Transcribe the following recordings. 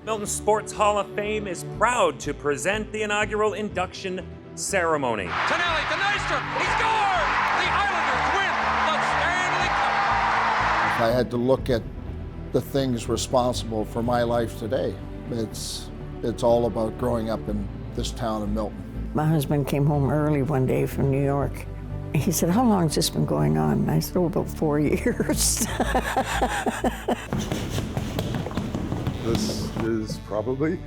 Milton Sports Hall of Fame is proud to present the inaugural induction ceremony. Tonelli to Nystrom, he scored! The Islanders win the Stanley Cup! If I had to look at the things responsible for my life today, it's all about growing up in this town of Milton. My husband came home early one day from New York. He said, "How long has this been going on?" And I said, "Oh, about 4 years." This is probably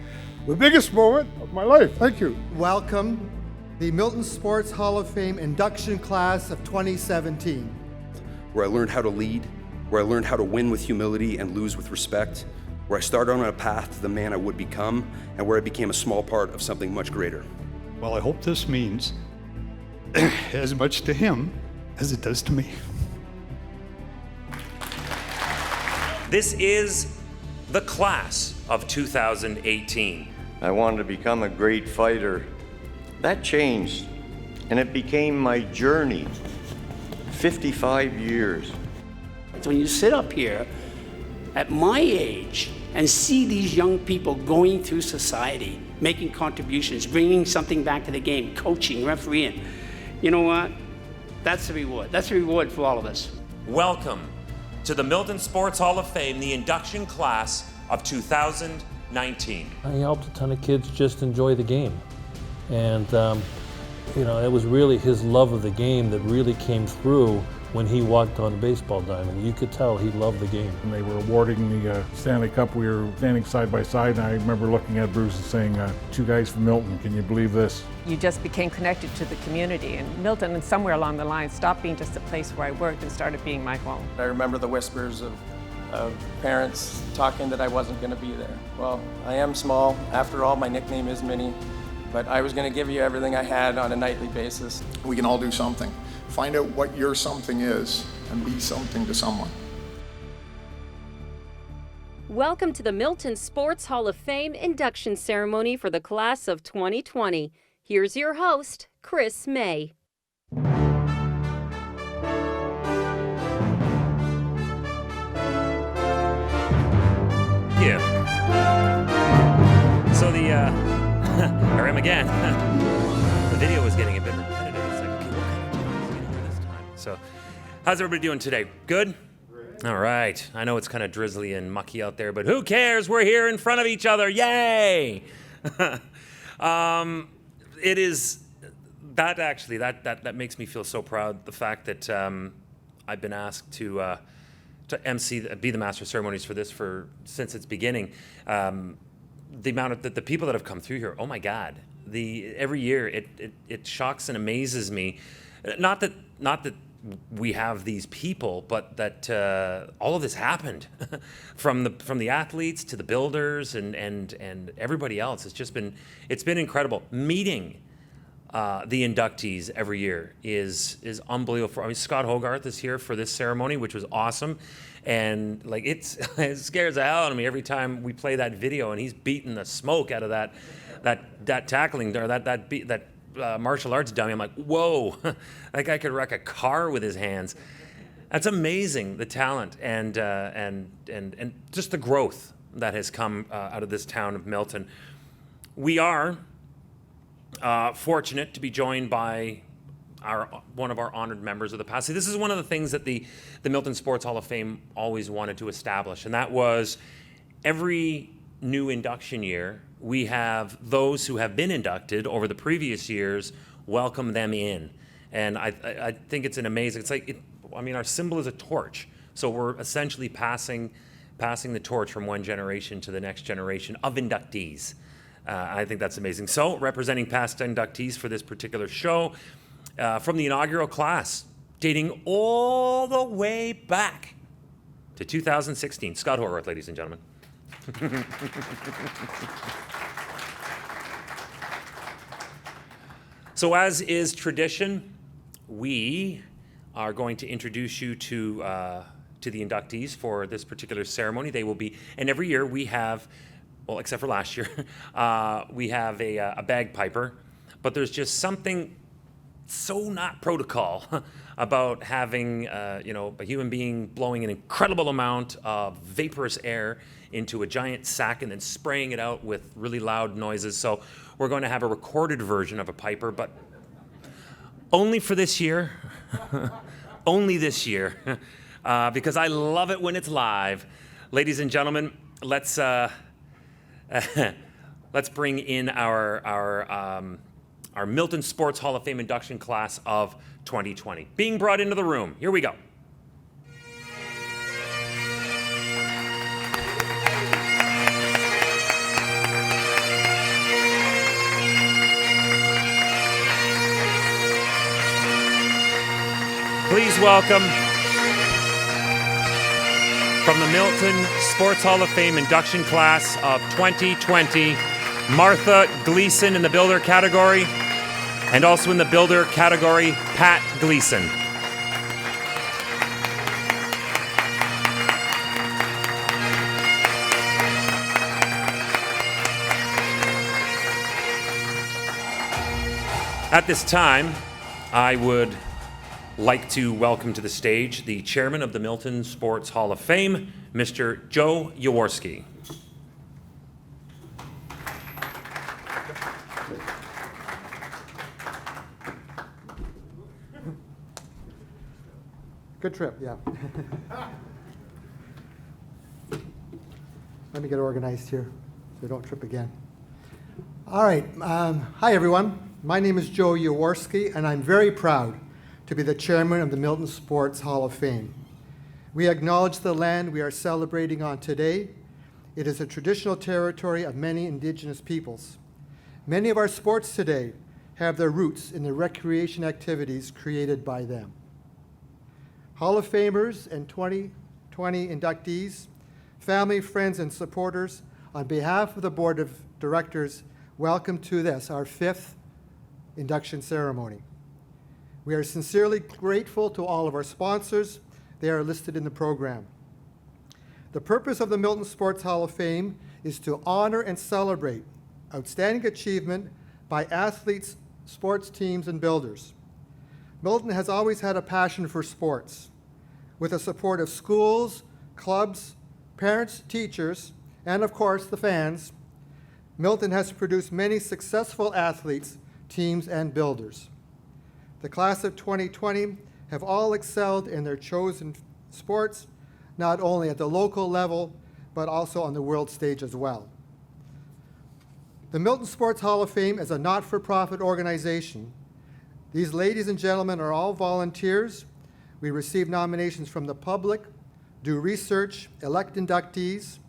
the biggest moment of my life. Thank you. Welcome the Milton Sports Hall of Fame induction class of 2017. Where I learned how to lead, where I learned how to win with humility and lose with respect, where I started on a path to the man I would become, and where I became a small part of something much greater. Well, I hope this means as much to him as it does to me. This is the class of 2018. I wanted to become a great fighter. That changed, and it became my journey. 55 years. When you sit up here at my age and see these young people going through society, making contributions, bringing something back to the game, coaching, refereeing, you know what? That's the reward. That's the reward for all of us. Welcome to the Milton Sports Hall of Fame, the induction class of 2019. I helped a ton of kids just enjoy the game. And, it was really his love of the game that really came through when he walked on the baseball diamond. You could tell he loved the game. When they were awarding the Stanley Cup, we were standing side by side, and I remember looking at Bruce and saying, two guys from Milton, can you believe this? You just became connected to the community, and Milton, and somewhere along the line, stopped being just a place where I worked and started being my home. I remember the whispers of parents talking that I wasn't going to be there. Well, I am small. After all, my nickname is Minnie, but I was going to give you everything I had on a nightly basis. We can all do something. Find out what your something is and be something to someone. Welcome to the Milton Sports Hall of Fame induction ceremony for the class of 2020. Here's your host, Chris May. Yeah. So here I am again. The video was getting a bit repetitive. It's like, okay, what kind of time is it here this time? So, how's everybody doing today? Good? All right. I know it's kind of drizzly and mucky out there, but who cares? We're here in front of each other. Yay! It is that actually that makes me feel so proud. The fact that I've been asked to be the master of ceremonies for this since its beginning. The amount of the people that have come through here. Oh my God! Every year it shocks and amazes me. Not that we have these people, but that all of this happened from the athletes to the builders and everybody else. It's been incredible. Meeting the inductees every year is unbelievable. I mean, Scott Hogarth is here for this ceremony, which was awesome, and like it scares the hell out of me every time we play that video, and he's beating the smoke out of that tackling or that martial arts dummy. I'm like, whoa, that guy could wreck a car with his hands. That's amazing, the talent and just the growth that has come out of this town of Milton. We are fortunate to be joined by one of our honored members of the past. See, this is one of the things that the Milton Sports Hall of Fame always wanted to establish, and that was every new induction year, we have those who have been inducted over the previous years welcome them in. And I think it's an amazing, it's like, our symbol is a torch. So we're essentially passing the torch from one generation to the next generation of inductees. I think that's amazing. So representing past inductees for this particular show, from the inaugural class, dating all the way back to 2016, Scott Hogarth, ladies and gentlemen. So as is tradition, we are going to introduce you to the inductees for this particular ceremony. They will be, and every year we have, well, except for last year, we have a bagpiper, but there's just something so not protocol about having a human being blowing an incredible amount of vaporous air into a giant sack and then spraying it out with really loud noises. So we're going to have a recorded version of a Piper, but only for this year. Only this year, because I love it when it's live. Ladies and gentlemen, let's bring in our Milton Sports Hall of Fame induction class of 2020. Being brought into the room. Here we go. Please welcome, from the Milton Sports Hall of Fame induction class of 2020, Martha Gleeson in the builder category, and also in the builder category, Pat Gleeson. At this time, I would like to welcome to the stage the chairman of the Milton Sports Hall of Fame, Mr. Joe Jaworski. Good trip, yeah. Let me get organized here so I don't trip again. All right, hi everyone. My name is Joe Jaworski, and I'm very proud to be the chairman of the Milton Sports Hall of Fame. We acknowledge the land we are celebrating on today. It is a traditional territory of many indigenous peoples. Many of our sports today have their roots in the recreation activities created by them. Hall of Famers and 2020 inductees, family, friends, and supporters, on behalf of the Board of Directors, welcome to this, our 5th induction ceremony. We are sincerely grateful to all of our sponsors. They are listed in the program. The purpose of the Milton Sports Hall of Fame is to honor and celebrate outstanding achievement by athletes, sports teams, and builders. Milton has always had a passion for sports. With the support of schools, clubs, parents, teachers, and of course the fans, Milton has produced many successful athletes, teams, and builders. The class of 2020 have all excelled in their chosen sports, not only at the local level, but also on the world stage as well. The Milton Sports Hall of Fame is a not-for-profit organization. These ladies and gentlemen are all volunteers. We receive nominations from the public, do research, elect inductees,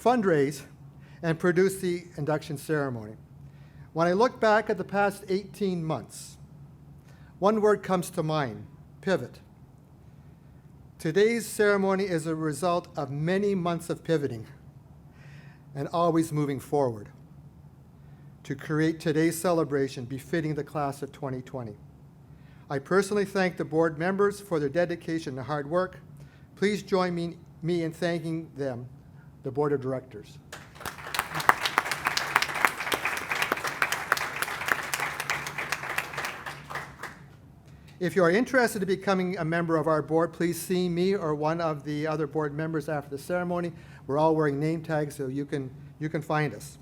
fundraise, and produce the induction ceremony. When I look back at the past 18 months, one word comes to mind: pivot. Today's ceremony is a result of many months of pivoting and always moving forward to create today's celebration befitting the class of 2020. I personally thank the board members for their dedication and hard work. Please join me in thanking them, the Board of Directors. If you are interested in becoming a member of our board, please see me or one of the other board members after the ceremony. We're all wearing name tags, so you can find us.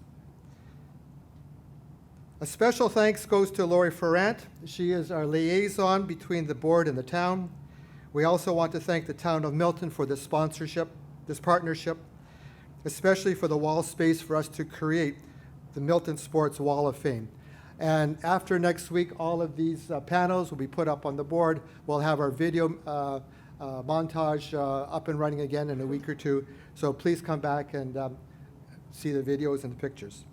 A special thanks goes to Lori Ferrant. She is our liaison between the board and the town. We also want to thank the town of Milton for this sponsorship, this partnership, especially for the wall space for us to create the Milton Sports Wall of Fame. And after next week, all of these panels will be put up on the board. We'll have our video montage up and running again in a week or two. So please come back and see the videos and the pictures.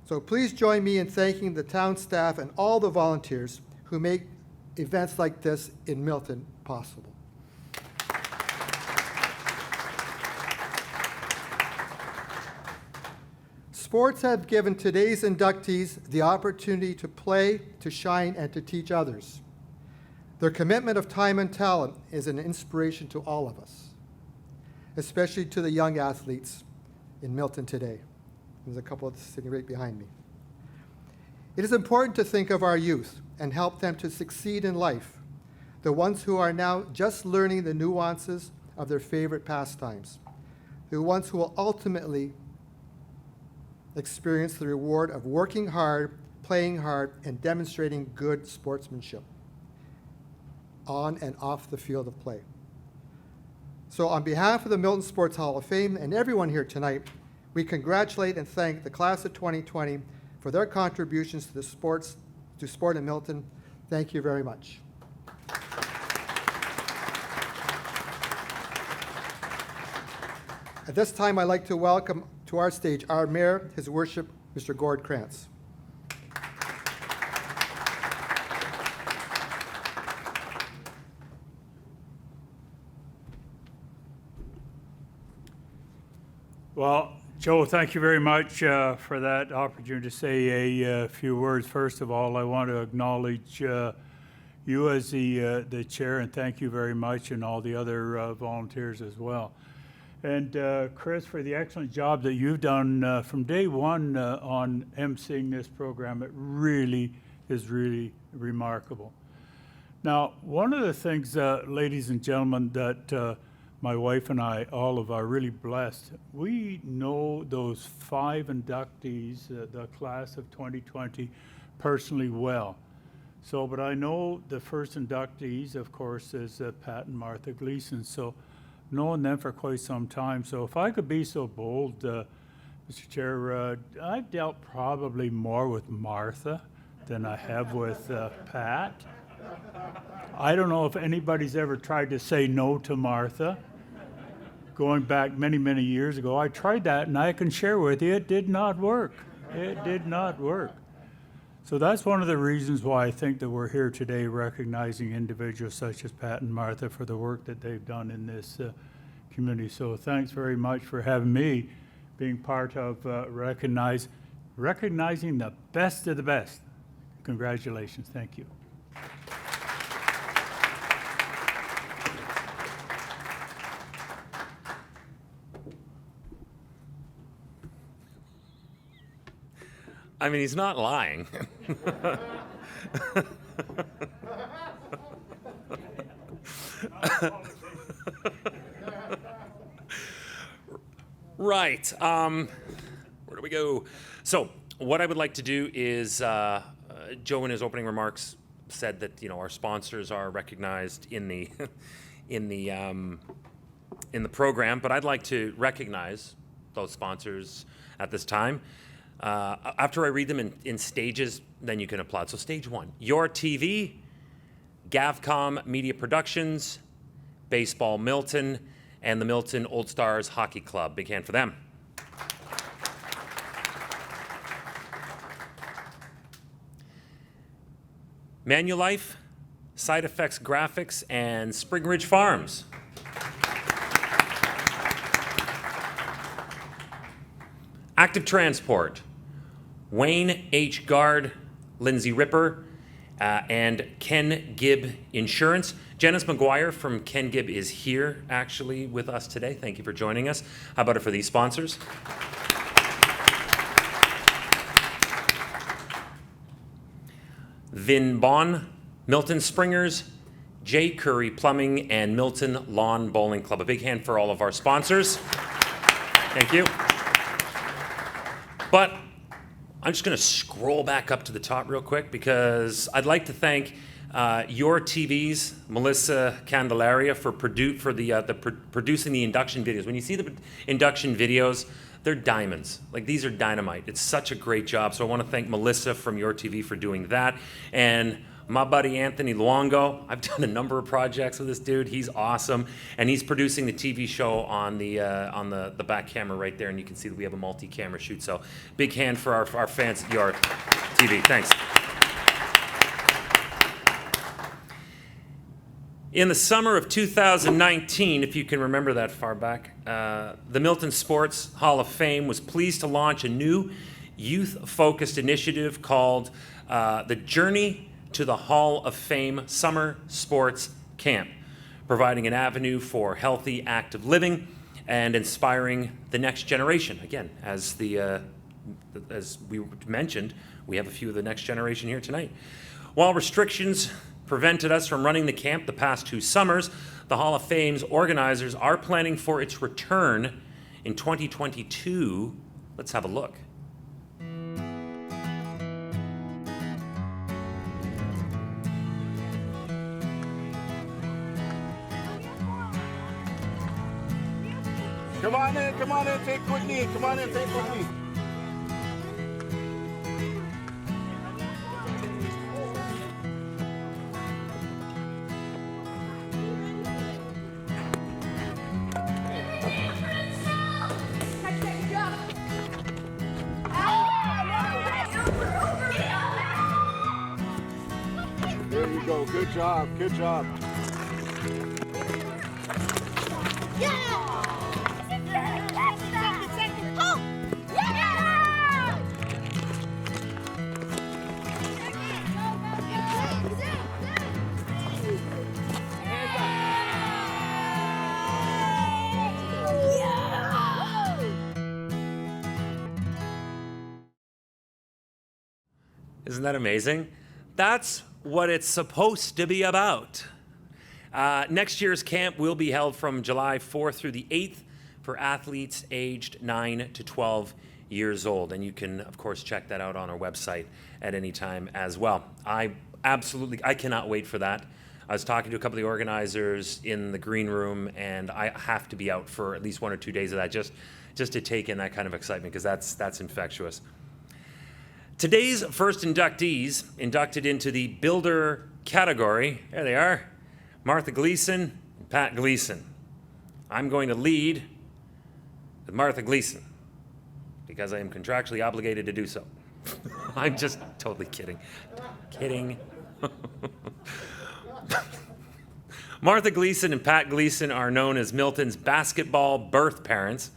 So please join me in thanking the town staff and all the volunteers who make events like this in Milton possible. Sports have given today's inductees the opportunity to play, to shine, and to teach others. Their commitment of time and talent is an inspiration to all of us, especially to the young athletes in Milton today. There's a couple sitting right behind me. It is important to think of our youth and help them to succeed in life, the ones who are now just learning the nuances of their favorite pastimes, the ones who will ultimately experience the reward of working hard, playing hard, and demonstrating good sportsmanship on and off the field of play. So on behalf of the Milton Sports Hall of Fame and everyone here tonight, we congratulate and thank the class of 2020 for their contributions to sport in Milton. Thank you very much. At this time, I'd like to welcome to our stage our Mayor, His Worship, Mr. Gord Kranstz. Well, Joe, thank you very much for that opportunity to say a few words. First of all, I want to acknowledge you as the chair, and thank you very much, and all the other volunteers as well. And Chris, for the excellent job that you've done from day one on emceeing this program. It really is really remarkable. Now, one of the things, ladies and gentlemen, that my wife and I, all of, are really blessed. We know those 5 inductees, the class of 2020, personally well. So, but I know the first inductees, of course, is Pat and Martha Gleeson. So, known them for quite some time. So, if I could be so bold, Mr. Chair, I've dealt probably more with Martha than I have with Pat. I don't know if anybody's ever tried to say no to Martha. Going back many, many years ago, I tried that, and I can share with you, it did not work. It did not work. So that's one of the reasons why I think that we're here today, recognizing individuals such as Pat and Martha for the work that they've done in this community. So thanks very much for having me being part of recognizing the best of the best. Congratulations. Thank you. I mean, he's not lying. Right. Where do we go? So, what I would like to do is, Joe in his opening remarks said that our sponsors are recognized in the in the program, but I'd like to recognize those sponsors at this time. After I read them in stages, then you can applaud. So stage 1, YourTv, Gavcom Media Productions, Baseball Milton, and the Milton Old Stars Hockey Club. Big hand for them. Manulife, Side Effects Graphics, and Spring Ridge Farms. Active Transport, Wayne H. Guard, Lindsay Ripper, and Ken Gibb Insurance. Janice McGuire from Ken Gibb is here actually with us today. Thank you for joining us. How about it for these sponsors? Vin Bon, Milton Springers, J. Curry Plumbing, and Milton Lawn Bowling Club. A big hand for all of our sponsors. Thank you. But I'm just going to scroll back up to the top real quick because I'd like to thank YourTv's Melissa Candelaria for producing the induction videos. When you see the induction videos, they're diamonds. Like, these are dynamite. It's such a great job. So I want to thank Melissa from YourTv for doing that. And my buddy Anthony Luongo, I've done a number of projects with this dude. He's awesome, and he's producing the TV show on the back camera right there, and you can see that we have a multi-camera shoot. So big hand for our fans at YourTv. Thanks. In the summer of 2019, if you can remember that far back, the Milton Sports Hall of Fame was pleased to launch a new youth-focused initiative called the Journey to the Hall of Fame Summer Sports Camp, providing an avenue for healthy, active living and inspiring the next generation. Again, as we mentioned, we have a few of the next generation here tonight. While restrictions prevented us from running the camp the past 2 summers, the Hall of Fame's organizers are planning for its return in 2022. Let's have a look. Come on in, take a quick knee. Come on in, take a quick knee. There you go, good job, good job. Isn't that amazing? That's what it's supposed to be about. Next year's camp will be held from July 4th through the 8th for athletes aged 9 to 12 years old. And you can, of course, check that out on our website at any time as well. I cannot wait for that. I was talking to a couple of the organizers in the green room, and I have to be out for at least 1 or 2 days of that just to take in that kind of excitement, because that's infectious. Today's first inductees inducted into the builder category, there they are, Martha Gleeson and Pat Gleeson. I'm going to lead with Martha Gleeson because I am contractually obligated to do so. I'm just totally kidding. Kidding. Martha Gleeson and Pat Gleeson are known as Milton's basketball birth parents.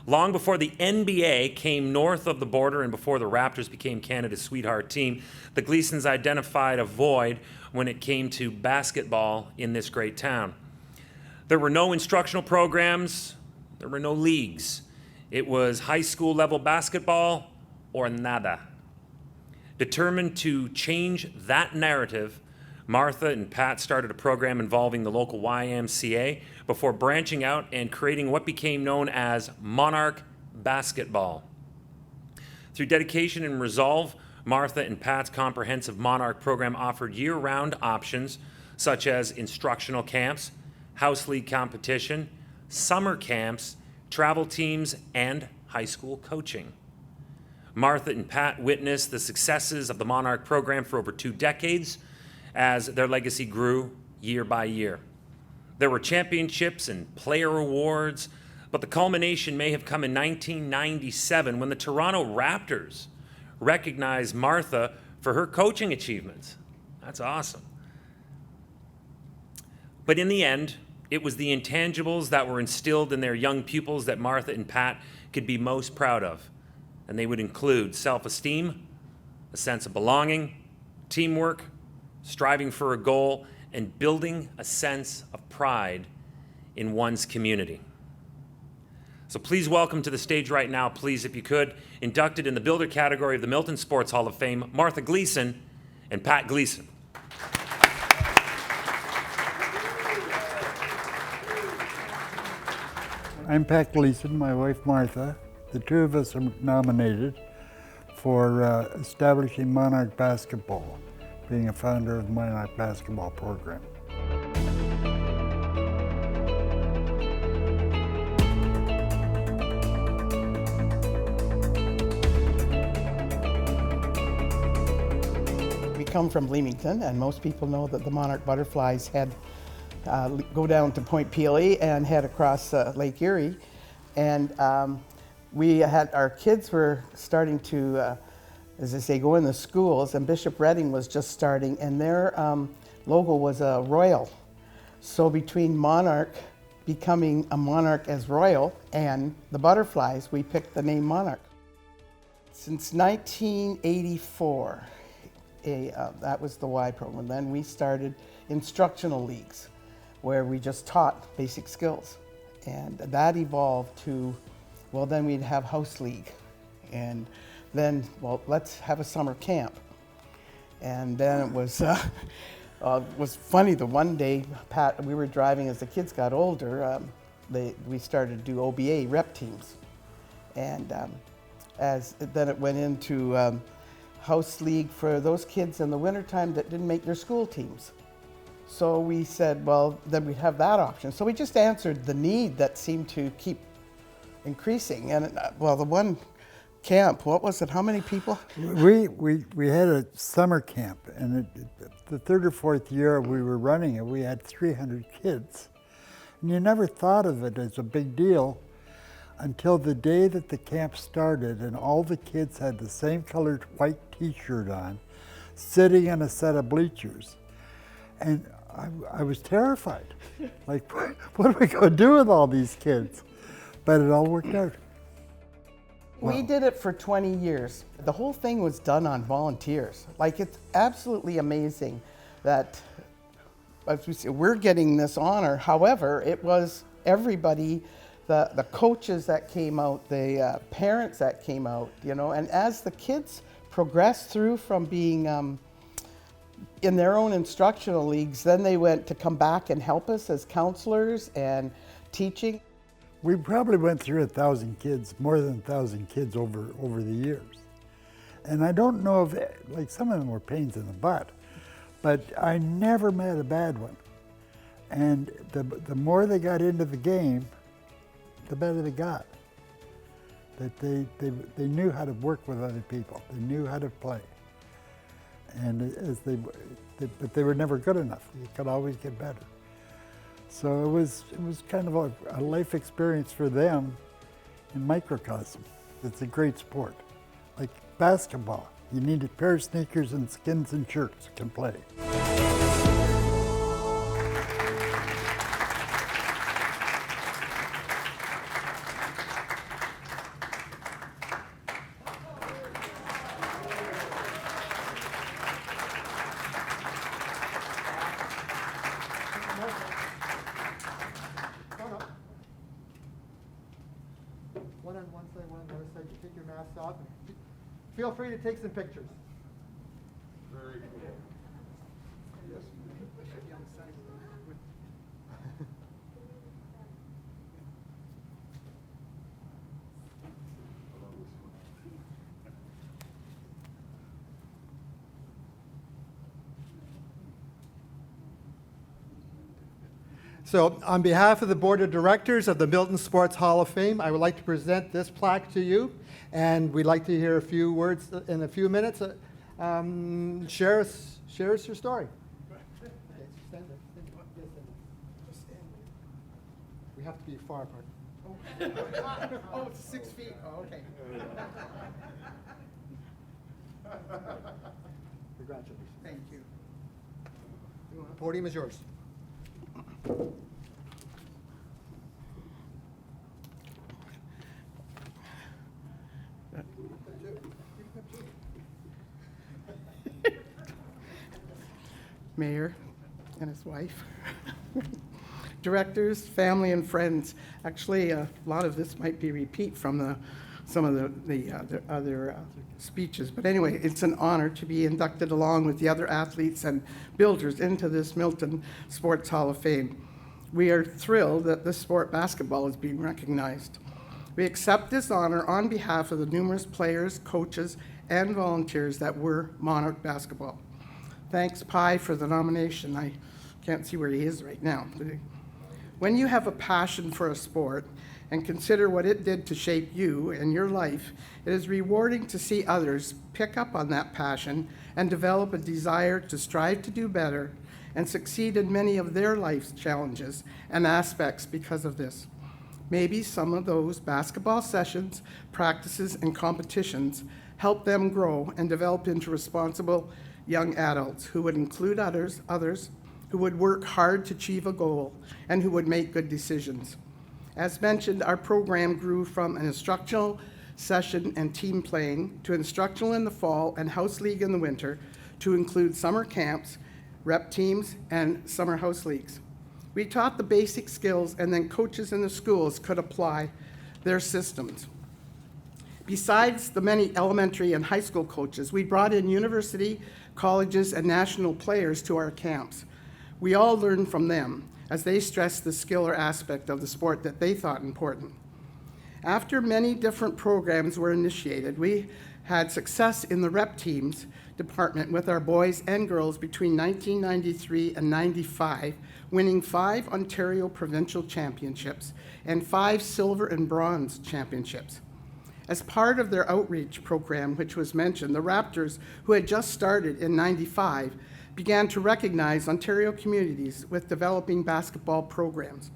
Long before the NBA came north of the border and before the Raptors became Canada's sweetheart team, the Gleesons identified a void when it came to basketball in this great town. There were no instructional programs, there were no leagues. It was high school level basketball or nada. Determined to change that narrative, Martha and Pat started a program involving the local YMCA before branching out and creating what became known as Monarch Basketball. Through dedication and resolve, Martha and Pat's comprehensive Monarch program offered year-round options such as instructional camps, house league competition, summer camps, travel teams, and high school coaching. Martha and Pat witnessed the successes of the Monarch program for over 2 decades as their legacy grew year by year. There were championships and player awards, but the culmination may have come in 1997 when the Toronto Raptors recognized Martha for her coaching achievements. That's awesome. But in the end, it was the intangibles that were instilled in their young pupils that Martha and Pat could be most proud of. And they would include self-esteem, a sense of belonging, teamwork, striving for a goal, and building a sense of pride in one's community. So please welcome to the stage right now, please, if you could, inducted in the builder category of the Milton Sports Hall of Fame, Martha Gleeson and Pat Gleeson. I'm Pat Gleeson, my wife Martha. The two of us are nominated for establishing Monarch Basketball, being a founder of the Monarch Basketball program. We come from Leamington, and most people know that the Monarch Butterflies head go down to Point Pelee and head across Lake Erie. And we had, our kids were starting to, as I say, go in the schools, and Bishop Redding was just starting, and their logo was a royal. So between Monarch becoming a monarch as royal and the butterflies, we picked the name Monarch. Since 1984, that was the Y program. Then we started instructional leagues, where we just taught basic skills. And that evolved to, well, then we'd have house league. And then, well, let's have a summer camp. And then it was funny. The one day, Pat, we were driving as the kids got older. We started to do OBA rep teams, and then it went into house league for those kids in the wintertime that didn't make their school teams. So we said, well, then we'd have that option. So we just answered the need that seemed to keep increasing. And the one camp, what was it? How many people? We had a summer camp, and the third or fourth year we were running it, we had 300 kids. And you never thought of it as a big deal until the day that the camp started, and all the kids had the same colored white t-shirt on, sitting in a set of bleachers. And I was terrified. Like, what are we going to do with all these kids? But it all worked out. We did it for 20 years. The whole thing was done on volunteers. Like, it's absolutely amazing that, as we say, we're getting this honor. However, it was everybody, the coaches that came out, the parents that came out, you know, and as the kids progressed through from being in their own instructional leagues, then they went to come back and help us as counselors and teaching. We probably went through 1,000 kids, more than 1,000 kids over the years. And I don't know if, like, some of them were pains in the butt, but I never met a bad one. And the more they got into the game, the better they got. That they knew how to work with other people. They knew how to play. And but they were never good enough. You could always get better. So it was kind of a life experience for them in microcosm. It's a great sport. Like basketball, you need a pair of sneakers and skins and shirts can play. One on one side, one on the other side. You take your mask off and feel free to take some pictures. Very cool. Yes. So on behalf of the Board of Directors of the Milton Sports Hall of Fame, I would like to present this plaque to you, and we'd like to hear a few words in a few minutes. Share us your story. Okay, stand there. We have to be far apart. Oh, it's 6 feet. Oh, okay. Congratulations. Thank you. The podium is yours. Mayor and his wife, directors, family, and friends. Actually, a lot of this might be repeat from some of the other speeches. But anyway, it's an honor to be inducted along with the other athletes and builders into this Milton Sports Hall of Fame. We are thrilled that this sport, basketball, is being recognized. We accept this honor on behalf of the numerous players, coaches, and volunteers that were Monarch basketball. Thanks, Pi, for the nomination. I can't see where he is right now. When you have a passion for a sport and consider what it did to shape you and your life, it is rewarding to see others pick up on that passion and develop a desire to strive to do better and succeed in many of their life's challenges and aspects because of this. Maybe some of those basketball sessions, practices, and competitions help them grow and develop into responsible young adults who would include others who would work hard to achieve a goal and who would make good decisions. As mentioned, our program grew from an instructional session and team playing to instructional in the fall and house league in the winter to include summer camps, rep teams, and summer house leagues. We taught the basic skills, and then coaches in the schools could apply their systems. Besides the many elementary and high school coaches, we brought in university colleges, and national players to our camps. We all learned from them as they stressed the skill or aspect of the sport that they thought important. After many different programs were initiated, we had success in the rep teams department with our boys and girls between 1993 and 95, winning 5 Ontario provincial championships and 5 silver and bronze championships. As part of their outreach program, which was mentioned, the Raptors, who had just started in 95, began to recognize Ontario communities with developing basketball programs.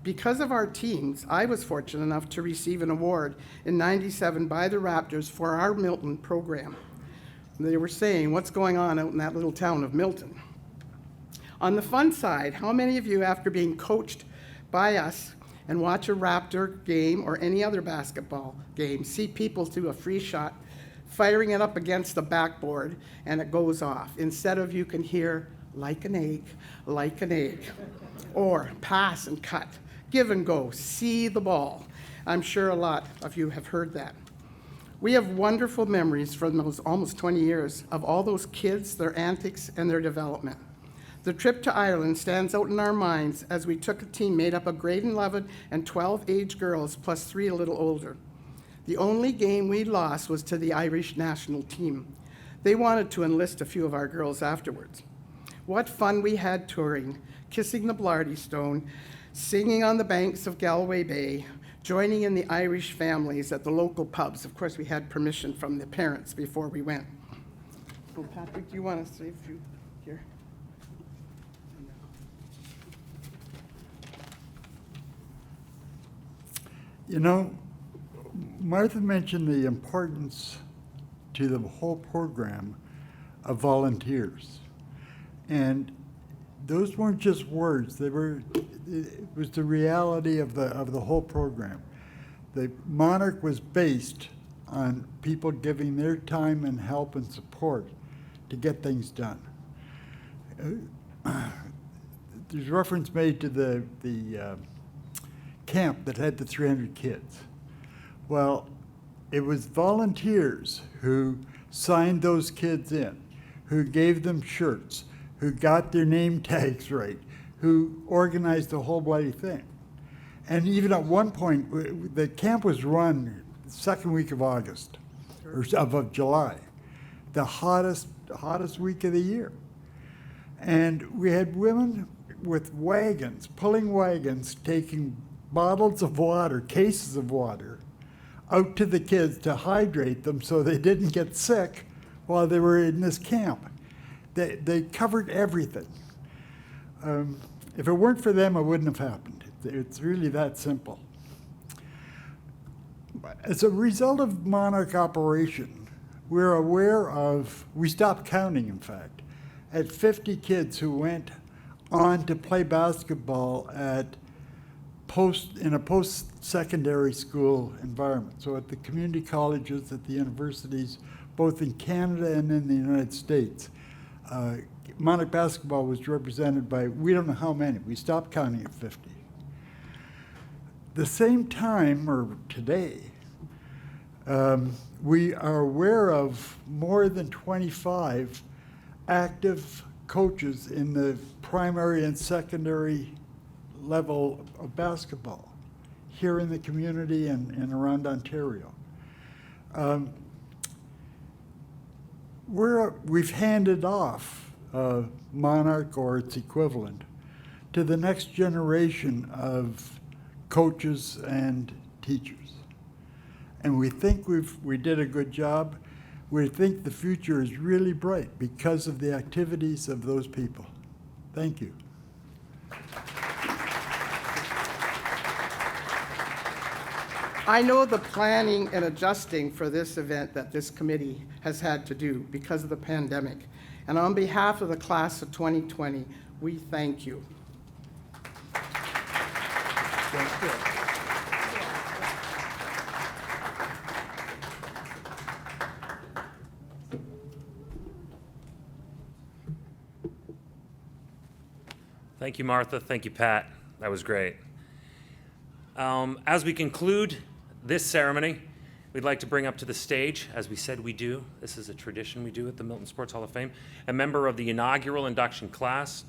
Because of our teams, I was fortunate enough to receive an award in 97 by the Raptors for our Milton program. They were saying, what's going on out in that little town of Milton? On the fun side, how many of you, after being coached by us and watch a Raptor game or any other basketball game, see people do a free shot, firing it up against the backboard, and it goes off? Instead of you can hear, like an egg, or pass and cut, give and go, see the ball. I'm sure a lot of you have heard that. We have wonderful memories from those almost 20 years of all those kids, their antics, and their development. The trip to Ireland stands out in our minds as we took a team made up of grade 11 and 12 age girls plus 3 a little older. The only game we lost was to the Irish national team. They wanted to enlist a few of our girls afterwards. What fun we had touring, kissing the Blarney Stone, singing on the banks of Galway Bay, joining in the Irish families at the local pubs. Of course, we had permission from the parents before we went. Oh, Patrick, do you want to say a few here? You know, Martha mentioned the importance to the whole program of volunteers. And those weren't just words, it was the reality of the whole program. The Monarch was based on people giving their time and help and support to get things done. There's reference made to the camp that had the 300 kids. Well, it was volunteers who signed those kids in, who gave them shirts, who got their name tags right, who organized the whole bloody thing. And even at one point, the camp was run the second week of August, or of July, the hottest week of the year. And we had women with wagons, pulling wagons, taking bottles of water, cases of water, out to the kids to hydrate them so they didn't get sick while they were in this camp. They covered everything. If it weren't for them, it wouldn't have happened. It's really that simple. As a result of Monarch operation, we're aware of, we stopped counting, in fact, at 50 kids who went on to play basketball in a post-secondary school environment. So at the community colleges, at the universities, both in Canada and in the United States. Monarch basketball was represented by, we don't know how many, we stopped counting at 50. The same time, or today, we are aware of more than 25 active coaches in the primary and secondary level of basketball here in the community and around Ontario. We've handed off Monarch or its equivalent to the next generation of coaches and teachers. And we think we did a good job. We think the future is really bright because of the activities of those people. Thank you. I know the planning and adjusting for this event that this committee has had to do because of the pandemic. And on behalf of the class of 2020, we thank you. Thank you. Thank you, Martha. Thank you, Pat. That was great. As we conclude this ceremony, we'd like to bring up to the stage, as we said we do, this is a tradition we do at the Milton Sports Hall of Fame, a member of the inaugural induction class,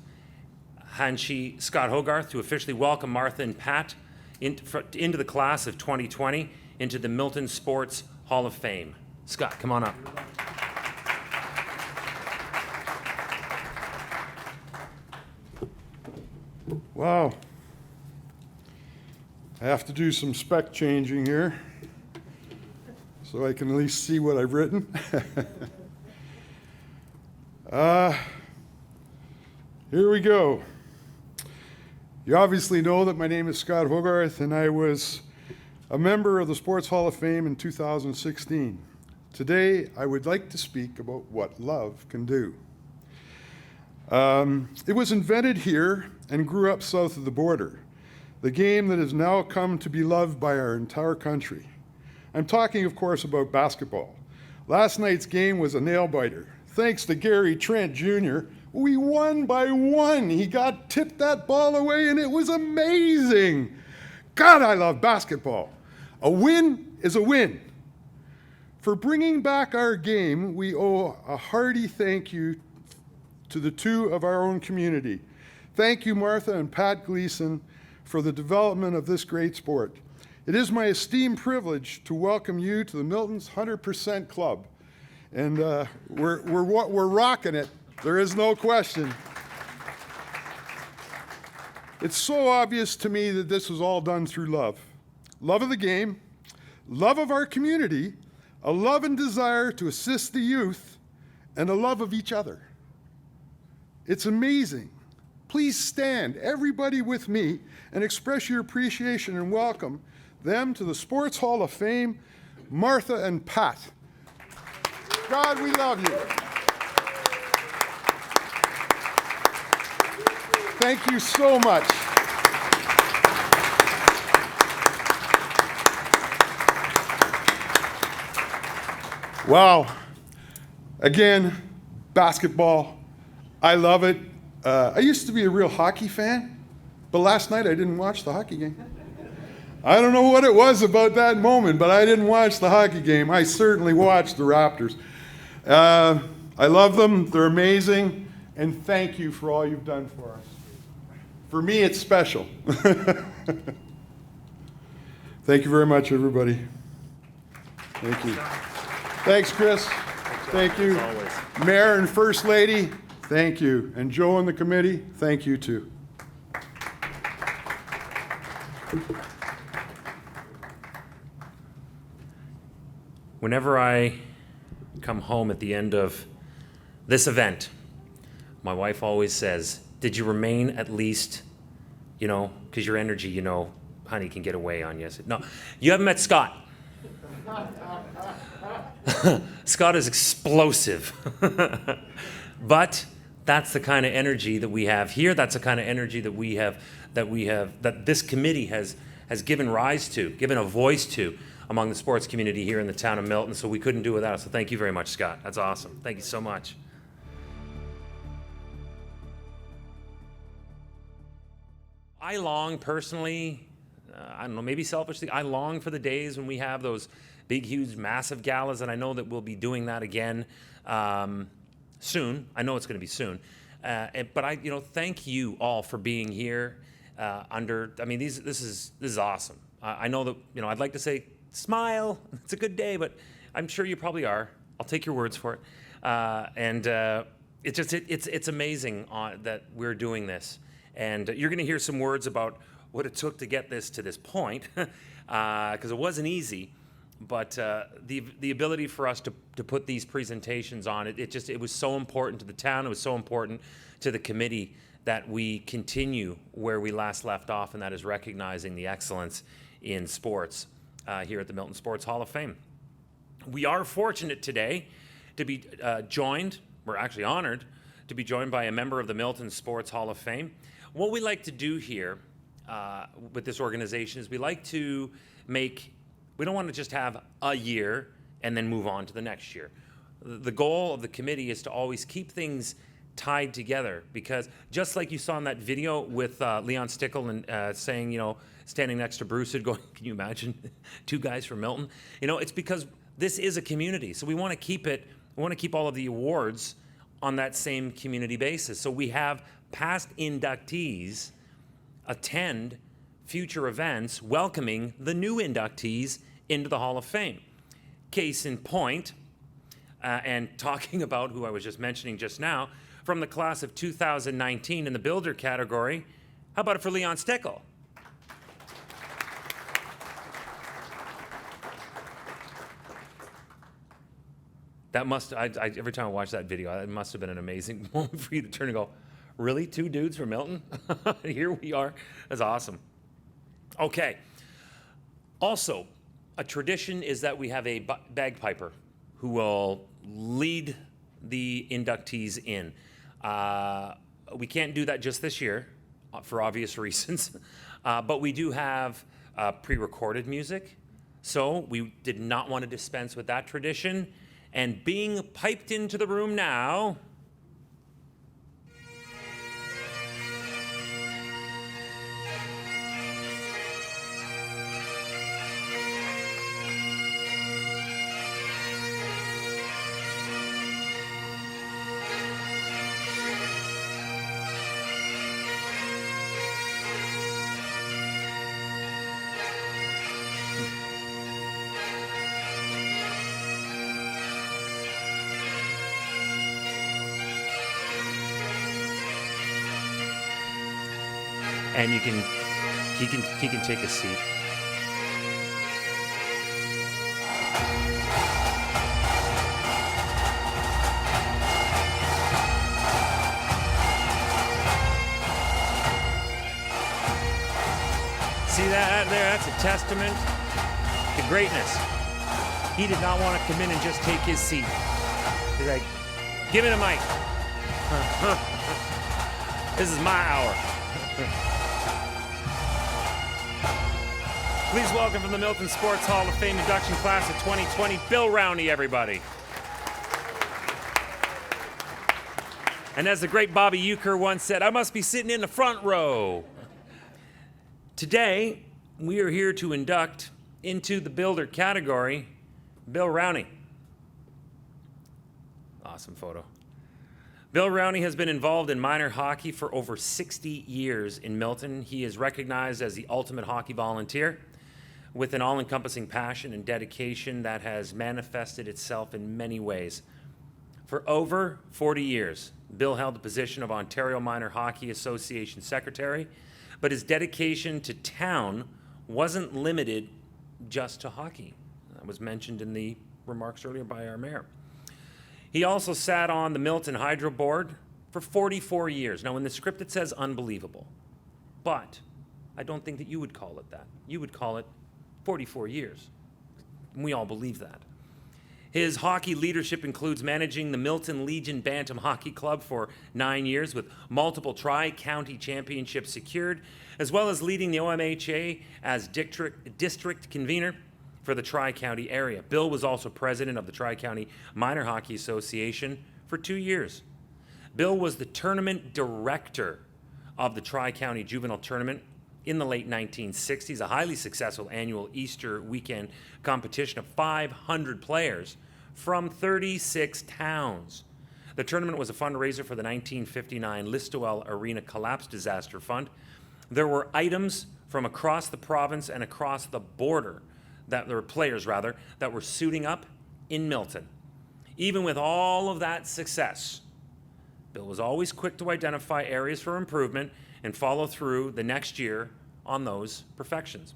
Hanshi Scott Hogarth, to officially welcome Martha and Pat into the class of 2020 into the Milton Sports Hall of Fame. Scott, come on up. Wow. I have to do some spec changing here so I can at least see what I've written. Here we go. You obviously know that my name is Scott Hogarth, and I was a member of the Sports Hall of Fame in 2016. Today, I would like to speak about what love can do. It was invented here and grew up south of the border, the game that has now come to be loved by our entire country. I'm talking, of course, about basketball. Last night's game was a nail-biter. Thanks to Gary Trent Jr., we won by 1. He got tipped that ball away, and it was amazing. God, I love basketball. A win is a win. For bringing back our game, we owe a hearty thank you to the two of our own community. Thank you, Martha and Pat Gleeson, for the development of this great sport. It is my esteemed privilege to welcome you to the Milton's 100% Club. And we're rocking it. There is no question. It's so obvious to me that this was all done through love. Love of the game, love of our community, a love and desire to assist the youth, and a love of each other. It's amazing. Please stand, everybody with me, and express your appreciation and welcome them to the Sports Hall of Fame, Martha and Pat. God, we love you. Thank you so much. Wow. Again, basketball. I love it. I used to be a real hockey fan, but last night I didn't watch the hockey game. I don't know what it was about that moment, but I didn't watch the hockey game. I certainly watched the Raptors. I love them. They're amazing. And thank you for all you've done for us. For me, it's special. Thank you very much, everybody. Thank you. Thanks, Chris. Thank you. Mayor and First Lady, thank you. And Joe and the committee, thank you too. Whenever I come home at the end of this event, my wife always says, did you remain at least, you know, because your energy, you know, honey, can get away on you. I said, no, you haven't met Scott. Scott is explosive. But that's the kind of energy that we have here. That's the kind of energy that this committee has given rise to, given a voice to among the sports community here in the town of Milton. So we couldn't do without it. So thank you very much, Scott. That's awesome. Thank you so much. I long personally, I don't know, maybe selfishly, I long for the days when we have those big, huge, massive galas, and I know that we'll be doing that again soon. I know it's going to be soon. But I, you know, thank you all for being here. This is awesome. I know that, you know, I'd like to say smile. It's a good day, but I'm sure you probably are. I'll take your words for it. It's amazing that we're doing this. And you're going to hear some words about what it took to get this to this point, because it wasn't easy. But the ability for us to put these presentations on, it was so important to the town. It was so important to the committee that we continue where we last left off, and that is recognizing the excellence in sports here at the Milton Sports Hall of Fame. We are fortunate today to be joined, we're actually honored, to be joined by a member of the Milton Sports Hall of Fame. What we like to do here with this organization is we like to we don't want to just have a year and then move on to the next year. The goal of the committee is to always keep things tied together, because just like you saw in that video with Leon Stickle and saying, you know, standing next to Bruce and going, can you imagine 2 guys from Milton? You know, it's because this is a community. So we want to keep it, we want to keep all of the awards on that same community basis. So we have past inductees attend future events welcoming the new inductees into the Hall of Fame. Case in point, and talking about who I was just mentioning just now, from the class of 2019 in the builder category, how about it for Leon Stickle? That must, every time I watch that video, it must have been an amazing moment for you to turn and go, really? 2 dudes from Milton? Here we are. That's awesome. Okay. Also, a tradition is that we have a bagpiper who will lead the inductees in. We can't do that just this year for obvious reasons, but we do have pre-recorded music, so we did not want to dispense with that tradition. And being piped into the room now, and he can take a seat. See that there? That's a testament to greatness. He did not want to come in and just take his seat. He's like, give me the mic. This is my hour. Please welcome from the Milton Sports Hall of Fame induction class of 2020, Bill Rowney, everybody. And as the great Bobby Euchre once said, I must be sitting in the front row. Today, we are here to induct into the builder category, Bill Rowney. Awesome photo. Bill Rowney has been involved in minor hockey for over 60 years in Milton. He is recognized as the ultimate hockey volunteer with an all-encompassing passion and dedication that has manifested itself in many ways. For over 40 years, Bill held the position of Ontario Minor Hockey Association Secretary, but his dedication to town wasn't limited just to hockey. That was mentioned in the remarks earlier by our mayor. He also sat on the Milton Hydro Board for 44 years. Now, in the script it says unbelievable, but I don't think that you would call it that. You would call it 44 years. And we all believe that. His hockey leadership includes managing the Milton Legion Bantam Hockey Club for 9 years with multiple tri-county championships secured, as well as leading the OMHA as district convener for the Tri-County area. Bill was also president of the Tri-County Minor Hockey Association for 2 years. Bill was the tournament director of the Tri-County Juvenile Tournament in the late 1960s, a highly successful annual Easter weekend competition of 500 players from 36 towns. The tournament was a fundraiser for the 1959 Listowel Arena Collapse Disaster Fund. There were items from across the province and across the border that there were players that were suiting up in Milton. Even with all of that success, Bill was always quick to identify areas for improvement and follow through the next year on those perfections.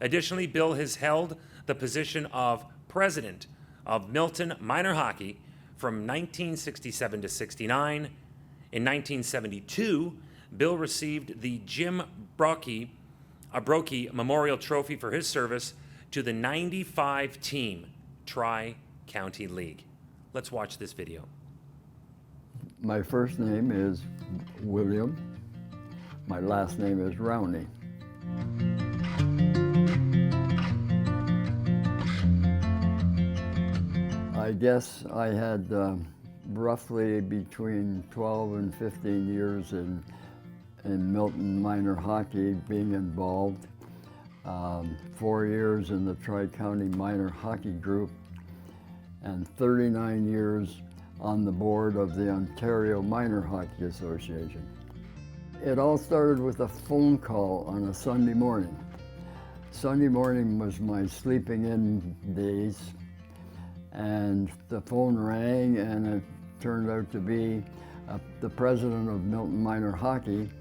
Additionally, Bill has held the position of president of Milton Minor Hockey from 1967 to 69. In 1972, Bill received the Jim Brockie Memorial Trophy for his service to the 95-team Tri-County League. Let's watch this video. My first name is William. My last name is Rowney. I guess I had roughly between 12 and 15 years in Milton minor hockey, being involved. 4 years in the Tri-County minor hockey group, and 39 years on the board of the Ontario Minor Hockey Association. It all started with a phone call on a Sunday morning. Sunday morning was my sleeping in days, and the phone rang, and it turned out to be the president of Milton Minor Hockey,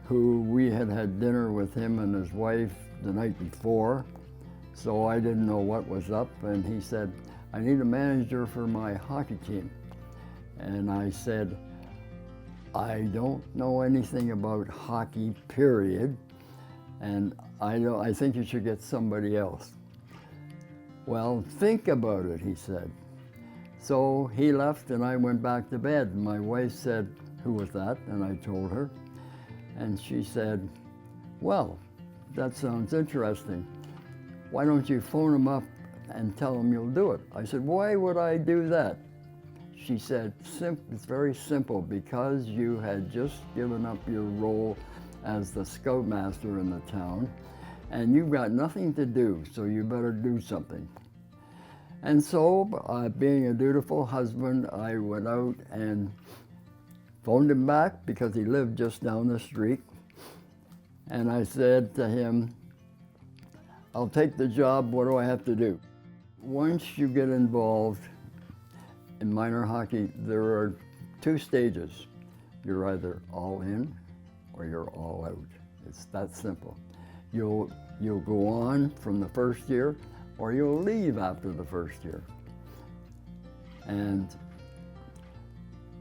who we had had dinner with him and his wife the night before, so I didn't know what was up, and he said, "I need a manager for my hockey team." And I said, "I don't know anything about hockey, period, and I think you should get somebody else." "Well, think about it," he said. So he left and I went back to bed. And my wife said, "Who was that?" And I told her. And she said, "Well, that sounds interesting. Why don't you phone him up and tell him you'll do it?" I said, "Why would I do that?" She said, "It's very simple, because you had just given up your role as the scoutmaster in the town, and you've got nothing to do, so you better do something." And so, being a dutiful husband, I went out and phoned him back, because he lived just down the street. And I said to him, "I'll take the job, what do I have to do?" Once you get involved in minor hockey, there are two stages. You're either all in or you're all out. It's that simple. You'll go on from the first year, or you'll leave after the first year. And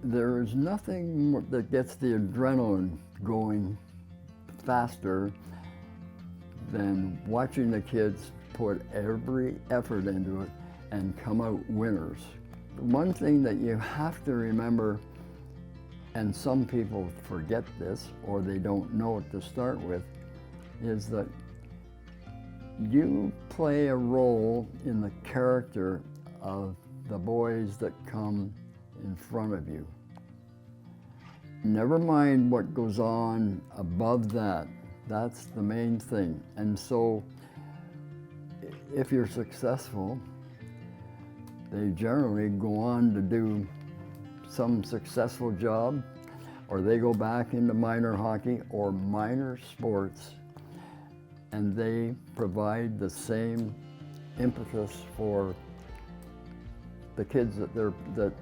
there is nothing that gets the adrenaline going faster than watching the kids put every effort into it and come out winners. One thing that you have to remember, and some people forget this or they don't know it to start with, is that you play a role in the character of the boys that come in front of you. Never mind what goes on above that. That's the main thing. And so if you're successful, they generally go on to do some successful job, or they go back into minor hockey or minor sports, and they provide the same impetus for the kids that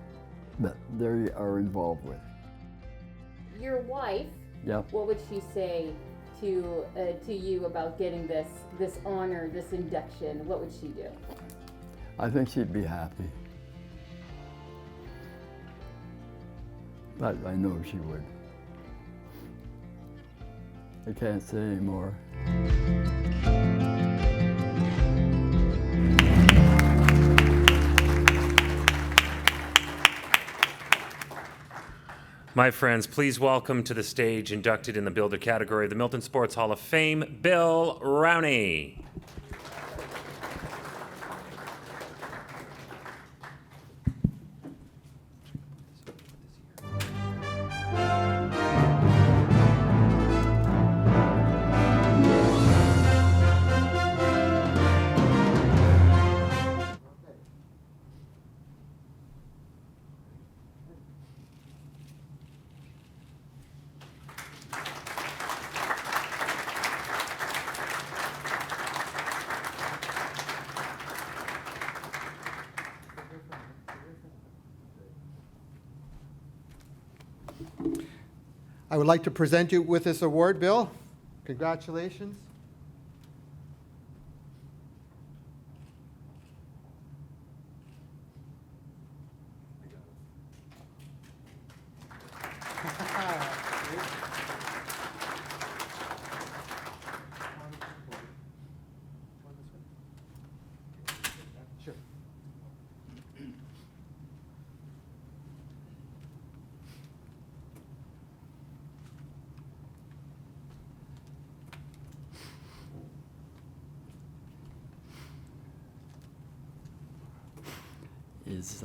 they are involved with. Your wife, Yep. what would she say to you about getting this honor, this induction? What would she do? I think she'd be happy. But I know she would. I can't say anymore. My friends, please welcome to the stage, inducted in the Builder category of the Milton Sports Hall of Fame, Bill Rowney. I would like to present you with this award, Bill. Congratulations. Sure. Is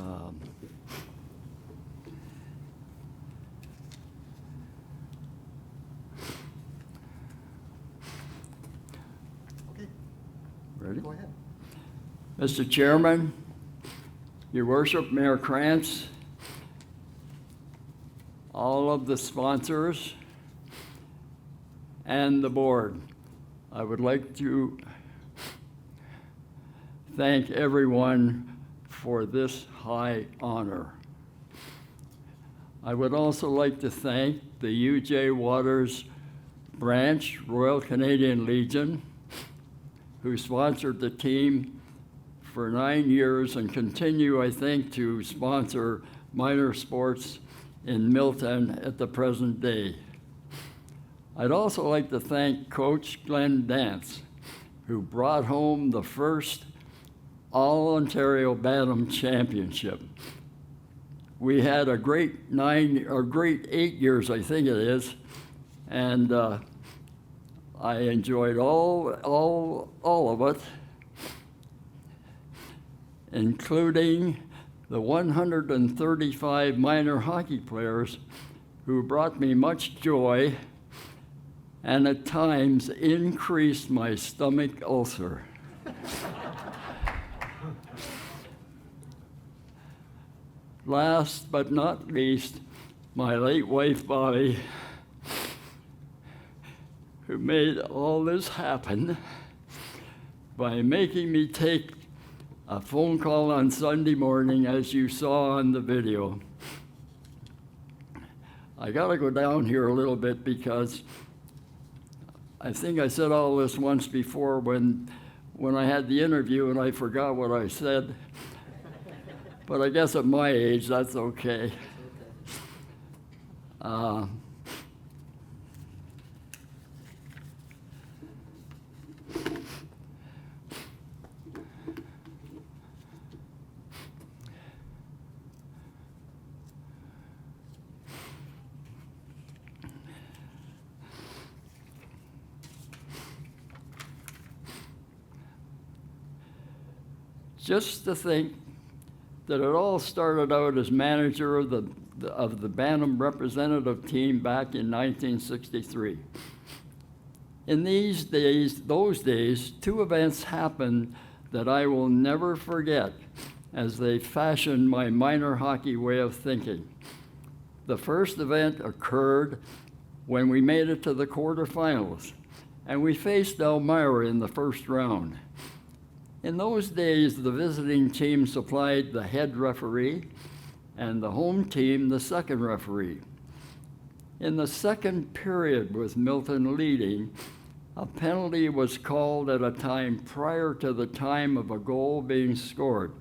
Ready? Go ahead. Mr. Chairman, Your Worship, Mayor Kranstz, all of the sponsors, and the board, I would like to thank everyone for this high honor. I would also like to thank the UJ Waters branch, Royal Canadian Legion, who sponsored the team for 9 years and continue, I think, to sponsor minor sports in Milton at the present day. I'd also like to thank Coach Glenn Dance, who brought home the first All-Ontario Bantam Championship. We had a great 8 years, I think it is, and I enjoyed all of it, including the 135 minor hockey players who brought me much joy and at times increased my stomach ulcer. Last but not least, my late wife, Bobby, who made all this happen by making me take a phone call on Sunday morning, as you saw on the video. I gotta go down here a little bit because I think I said all this once before when I had the interview and I forgot what I said. But I guess at my age, that's okay. Just to think that it all started out as manager of the Bantam representative team back in 1963. In those days, two events happened that I will never forget as they fashioned my minor hockey way of thinking. The first event occurred when we made it to the quarterfinals, and we faced Elmira in the first round. In those days, the visiting team supplied the head referee and the home team the second referee. In the second period, with Milton leading, a penalty was called at a time prior to the time of a goal being scored,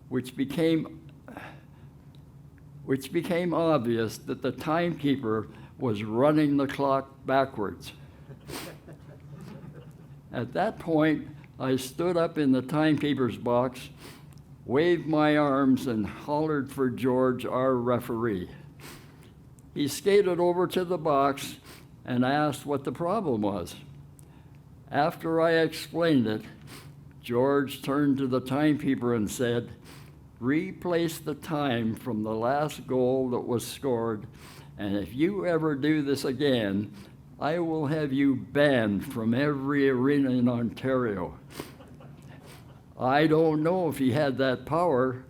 which became obvious that the timekeeper was running the clock backwards. At that point, I stood up in the timekeeper's box, waved my arms, and hollered for George, our referee. He skated over to the box and asked what the problem was. After I explained it, George turned to the timekeeper and said, "Replace the time from the last goal that was scored, and if you ever do this again, I will have you banned from every arena in Ontario." I don't know if he had that power,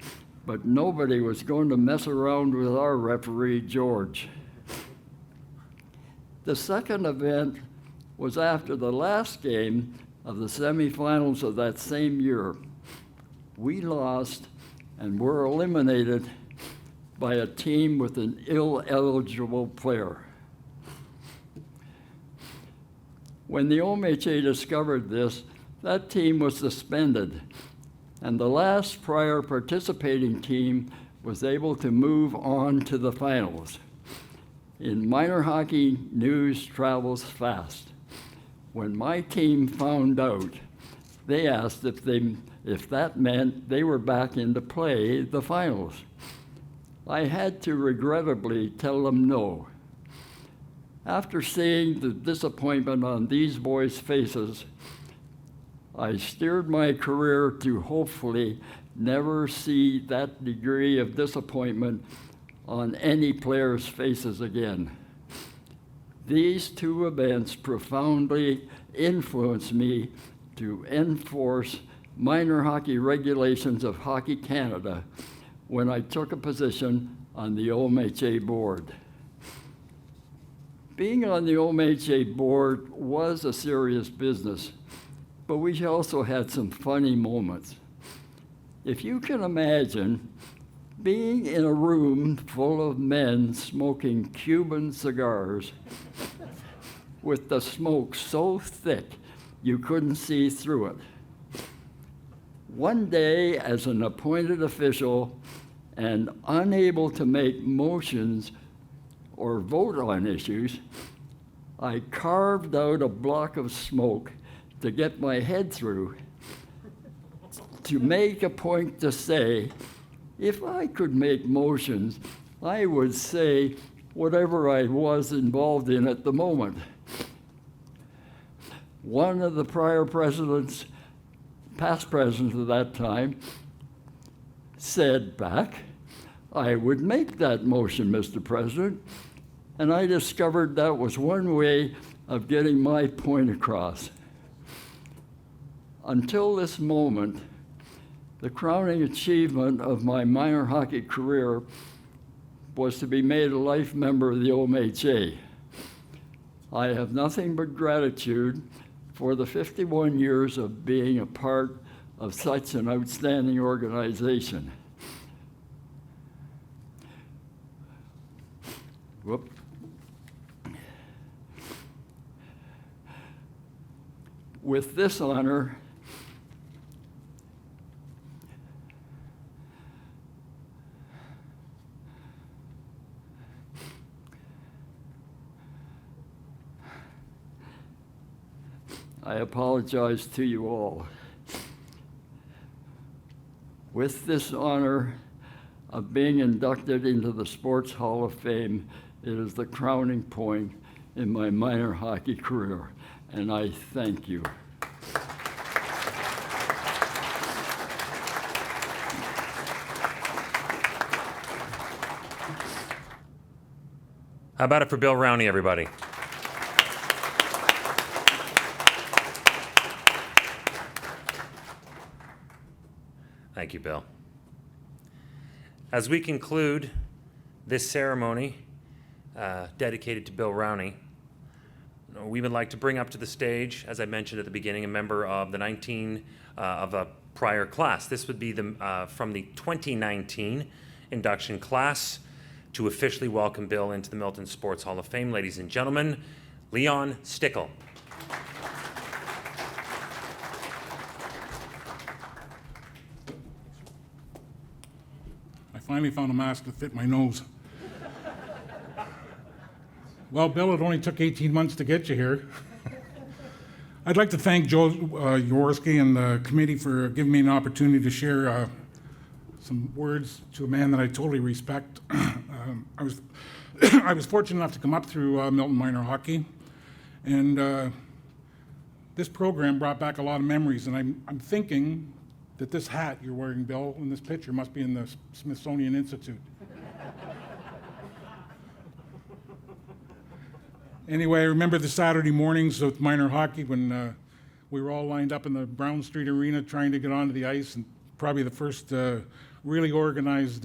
but nobody was going to mess around with our referee, George. The second event was after the last game of the semifinals of that same year. We lost and were eliminated by a team with an ill-eligible player. When the OMHA discovered this, that team was suspended, and the last prior participating team was able to move on to the finals. In minor hockey, news travels fast. When my team found out, they asked if that meant they were back in to play the finals. I had to regrettably tell them no. After seeing the disappointment on these boys' faces, I steered my career to hopefully never see that degree of disappointment on any players' faces again. These two events profoundly influenced me to enforce minor hockey regulations of Hockey Canada when I took a position on the OMHA board. Being on the OMHA board was a serious business, but we also had some funny moments. If you can imagine being in a room full of men smoking Cuban cigars with the smoke so thick you couldn't see through it. One day, as an appointed official and unable to make motions or vote on issues, I carved out a block of smoke to get my head through to make a point to say, if I could make motions, I would say whatever I was involved in at the moment. One of the prior presidents, past presidents at that time, said back, I would make that motion, Mr. President, and I discovered that was one way of getting my point across. Until this moment, the crowning achievement of my minor hockey career was to be made a life member of the OMHA. I have nothing but gratitude for the 51 years of being a part of such an outstanding organization. Whoop. With this honor, I apologize to you all. With this honor of being inducted into the Sports Hall of Fame, it is the crowning point in my minor hockey career, and I thank you. How about it for Bill Rowney, everybody? Thank you, Bill. As we conclude this ceremony dedicated to Bill Rowney, we would like to bring up to the stage, as I mentioned at the beginning, a member of the of a prior class. This would be from the 2019 induction class to officially welcome Bill into the Milton Sports Hall of Fame. Ladies and gentlemen, Leon Stickle. I finally found a mask that fit my nose. Well, Bill, it only took 18 months to get you here. I'd like to thank Joe Jaworski and the committee for giving me an opportunity to share some words to a man that I totally respect. I was fortunate enough to come up through Milton Minor Hockey, and this program brought back a lot of memories, and I'm thinking that this hat you're wearing, Bill, in this picture must be in the Smithsonian Institute. Anyway, I remember the Saturday mornings with minor hockey when we were all lined up in the Brown Street Arena trying to get onto the ice, and probably the first really organized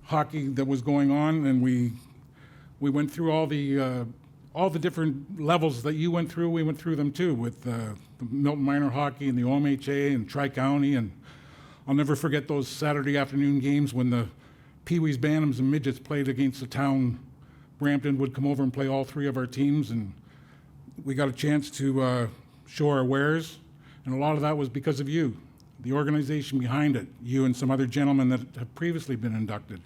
hockey that was going on, and we went through all the different levels that you went through. We went through them too with the Milton Minor Hockey and the OMHA and Tri-County, and I'll never forget those Saturday afternoon games when the Pee-wees, Bantams, and Midgets played against the town. Brampton would come over and play all three of our teams, and we got a chance to show our wares, and a lot of that was because of you, the organization behind it, you and some other gentlemen that have previously been inducted.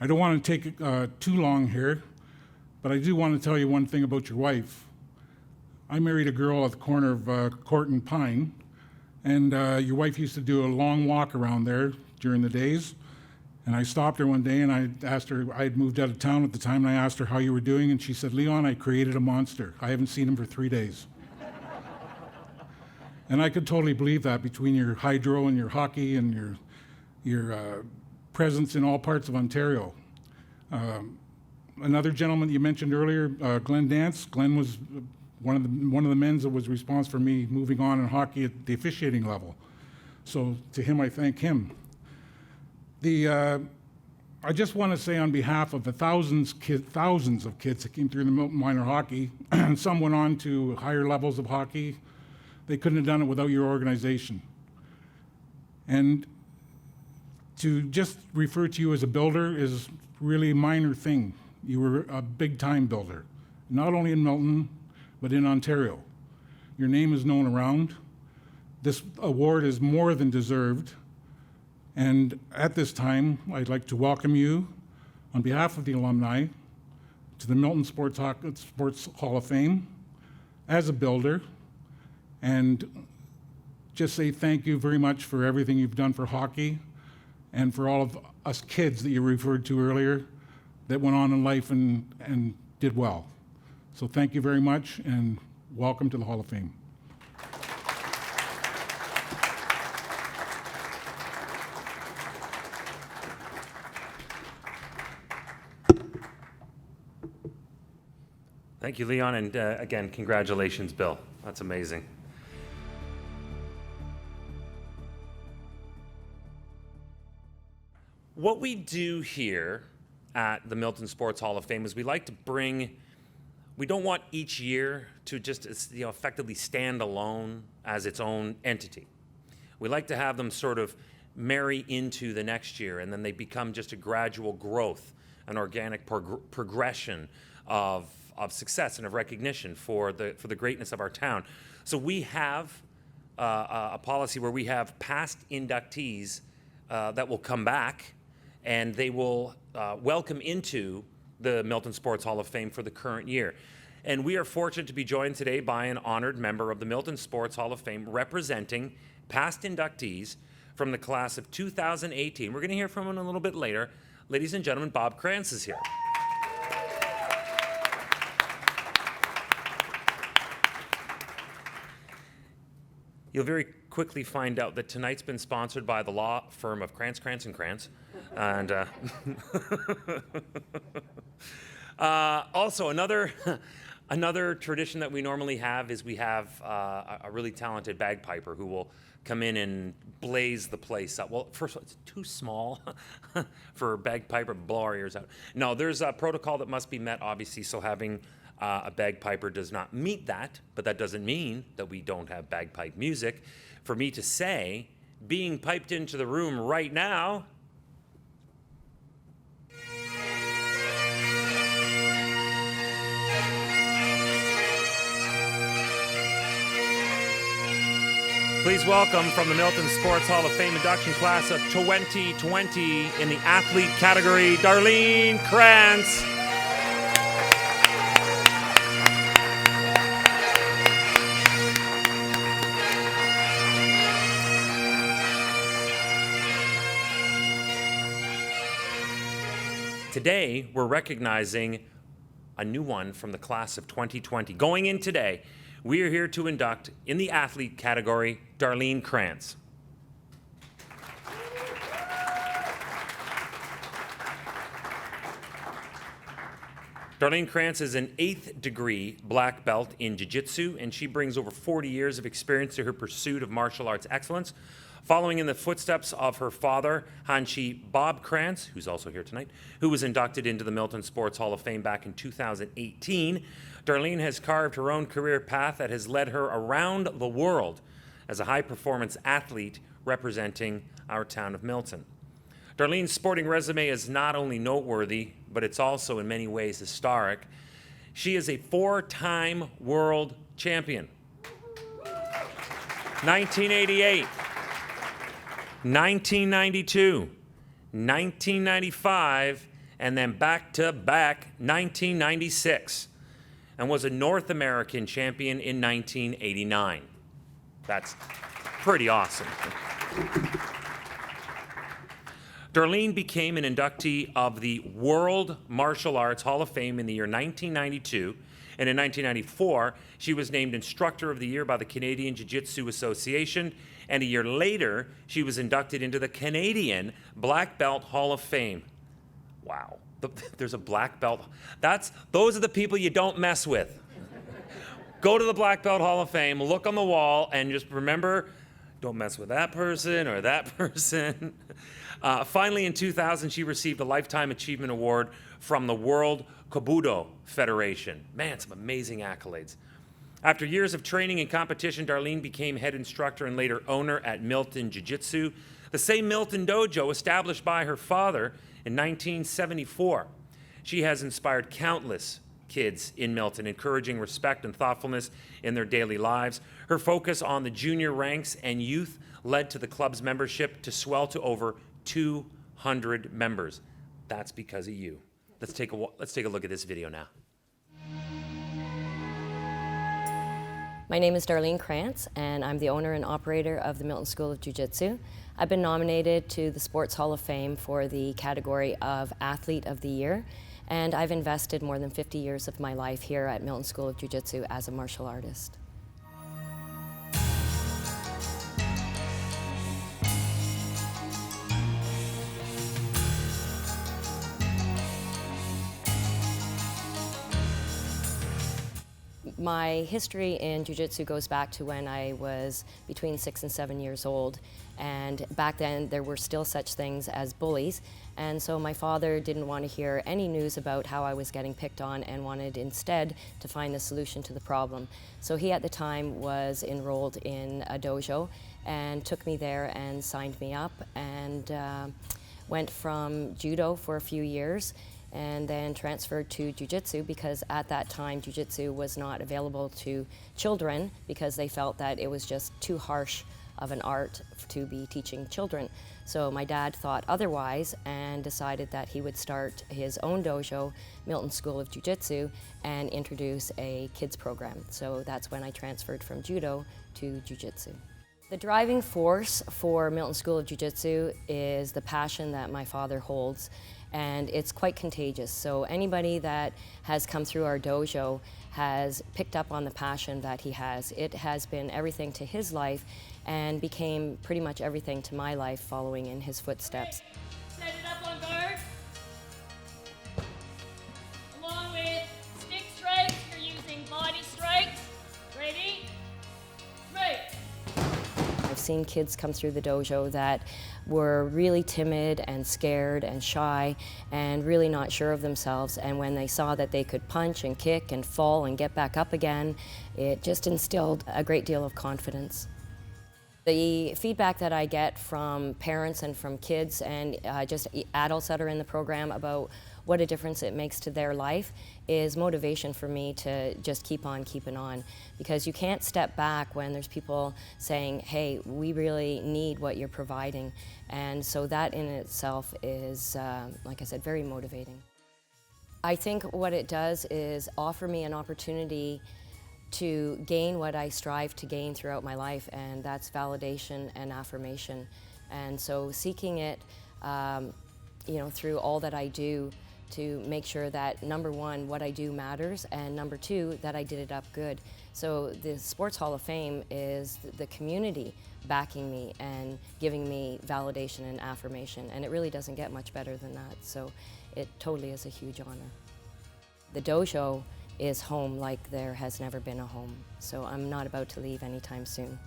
I don't want to take too long here, but I do want to tell you one thing about your wife. I married a girl at the corner of Court and Pine, and your wife used to do a long walk around there during the days. And I stopped her one day and I asked her, I had moved out of town at the time, and I asked her how you were doing, and she said, Leon, I created a monster. I haven't seen him for 3 days. And I could totally believe that between your hydro and your hockey and your presence in all parts of Ontario. Another gentleman you mentioned earlier, Glenn Dance. Glenn was one of the men that was responsible for me moving on in hockey at the officiating level. So to him, I thank him. I just want to say on behalf of the thousands of kids that came through the Milton Minor Hockey, and some went on to higher levels of hockey, they couldn't have done it without your organization. And to just refer to you as a builder is really a minor thing. You were a big-time builder, not only in Milton, but in Ontario. Your name is known around. This award is more than deserved. And at this time, I'd like to welcome you, on behalf of the alumni, to the Milton Sports Hall of Fame as a builder, and just say thank you very much for everything you've done for hockey and for all of us kids that you referred to earlier that went on in life and did well. So thank you very much, and welcome to the Hall of Fame. Thank you, Leon, and again, congratulations, Bill. That's amazing. What we do here at the Milton Sports Hall of Fame is we like to bring, we don't want each year to just effectively stand alone as its own entity. We like to have them sort of marry into the next year, and then they become just a gradual growth, an organic progression of success and of recognition for the greatness of our town. So we have a policy where we have past inductees that will come back, and they will welcome into the Milton Sports Hall of Fame for the current year. And we are fortunate to be joined today by an honored member of the Milton Sports Hall of Fame representing past inductees from the class of 2018. We're going to hear from him a little bit later. Ladies and gentlemen, Bob Kranstz is here. You'll very quickly find out that tonight's been sponsored by the law firm of Kranstz, Kranstz & Kranstz. And also another tradition that we normally have is we have a really talented bagpiper who will come in and blaze the place up. Well, first of all, it's too small for a bagpiper to blow our ears out. No, there's a protocol that must be met, obviously, so having a bagpiper does not meet that, but that doesn't mean that we don't have bagpipe music. For me to say, being piped into the room right now, please welcome from the Milton Sports Hall of Fame induction class of 2020 in the athlete category, Darlene Kranstz. Today, we're recognizing a new one from the class of 2020. Going in today, we are here to induct, in the athlete category, Darlene Kranstz. Darlene Kranstz is an 8th degree black belt in Jiu-Jitsu, and she brings over 40 years of experience to her pursuit of martial arts excellence. Following in the footsteps of her father, Hanshi Bob Kranstz, who's also here tonight, who was inducted into the Milton Sports Hall of Fame back in 2018, Darlene has carved her own career path that has led her around the world as a high-performance athlete representing our town of Milton. Darlene's sporting resume is not only noteworthy, but it's also in many ways historic. She is a 4-time world champion. 1988. 1992, 1995, and then back-to-back 1996, and was a North American champion in 1989. That's pretty awesome. Darlene became an inductee of the World Martial Arts Hall of Fame in the year 1992, and in 1994, she was named Instructor of the Year by the Canadian Jiu-Jitsu Association, and a year later, she was inducted into the Canadian Black Belt Hall of Fame. Wow, there's a black belt. Those are the people you don't mess with. Go to the Black Belt Hall of Fame, look on the wall, and just remember, don't mess with that person or that person. Finally, in 2000, she received a Lifetime Achievement Award from the World Kobudo Federation. Man, some amazing accolades. After years of training and competition, Darlene became head instructor and later owner at Milton Jiu-Jitsu, the same Milton dojo established by her father in 1974. She has inspired countless kids in Milton, encouraging respect and thoughtfulness in their daily lives. Her focus on the junior ranks and youth led to the club's membership to swell to over 200 members. That's because of you. Let's take a look at this video now. My name is Darlene Kranstz, and I'm the owner and operator of the Milton School of Jiu-Jitsu. I've been nominated to the Sports Hall of Fame for the category of Athlete of the Year, and I've invested more than 50 years of my life here at Milton School of Jiu-Jitsu as a martial artist. My history in Jiu-Jitsu goes back to when I was between 6 and 7 years old, and back then there were still such things as bullies, and so my father didn't want to hear any news about how I was getting picked on and wanted instead to find the solution to the problem. So he at the time was enrolled in a dojo and took me there and signed me up, and went from judo for a few years and then transferred to Jiu-Jitsu because at that time Jiu-Jitsu was not available to children because they felt that it was just too harsh of an art to be teaching children. So my dad thought otherwise and decided that he would start his own dojo, Milton School of Jiu-Jitsu, and introduce a kids program. So that's when I transferred from judo to Jiu-Jitsu. The driving force for Milton School of Jiu-Jitsu is the passion that my father holds, and it's quite contagious. So anybody that has come through our dojo has picked up on the passion that he has. It has been everything to his life and became pretty much everything to my life following in his footsteps. Set it up on guard. Along with stick strikes, you're using body strikes. Ready? Right. I've seen kids come through the dojo that were really timid and scared and shy and really not sure of themselves, and when they saw that they could punch and kick and fall and get back up again, it just instilled a great deal of confidence. The feedback that I get from parents and from kids and just adults that are in the program about what a difference it makes to their life is motivation for me to just keep on keeping on, because you can't step back when there's people saying, hey, we really need what you're providing. And so that in itself is, like I said, very motivating. I think what it does is offer me an opportunity to gain what I strive to gain throughout my life, and that's validation and affirmation. And so seeking it, through all that I do to make sure that, number one, what I do matters, and number two, that I did it up good. So the Sports Hall of Fame is the community backing me and giving me validation and affirmation, and it really doesn't get much better than that. So it totally is a huge honor. The dojo is home like there has never been a home, so I'm not about to leave anytime soon.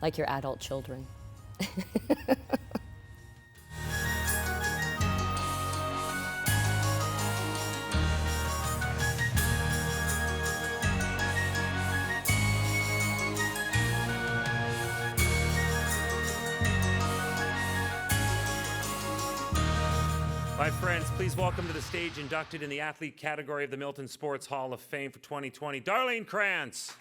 Like your adult children. My friends, please welcome to the stage, inducted in the athlete category of the Milton Sports Hall of Fame for 2020, Darlene Kranstz.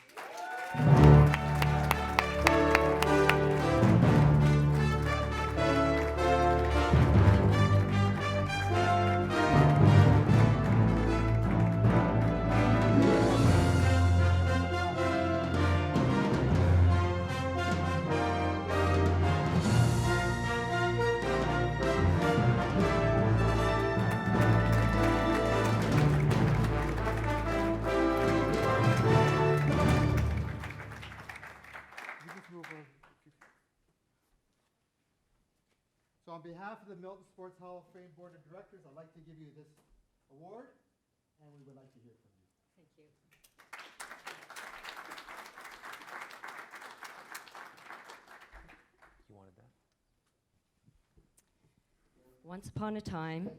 So on behalf of the Milton Sports Hall of Fame Board of Directors, I'd like to give you this award, and we would like to hear from you. Thank you. Once upon a time,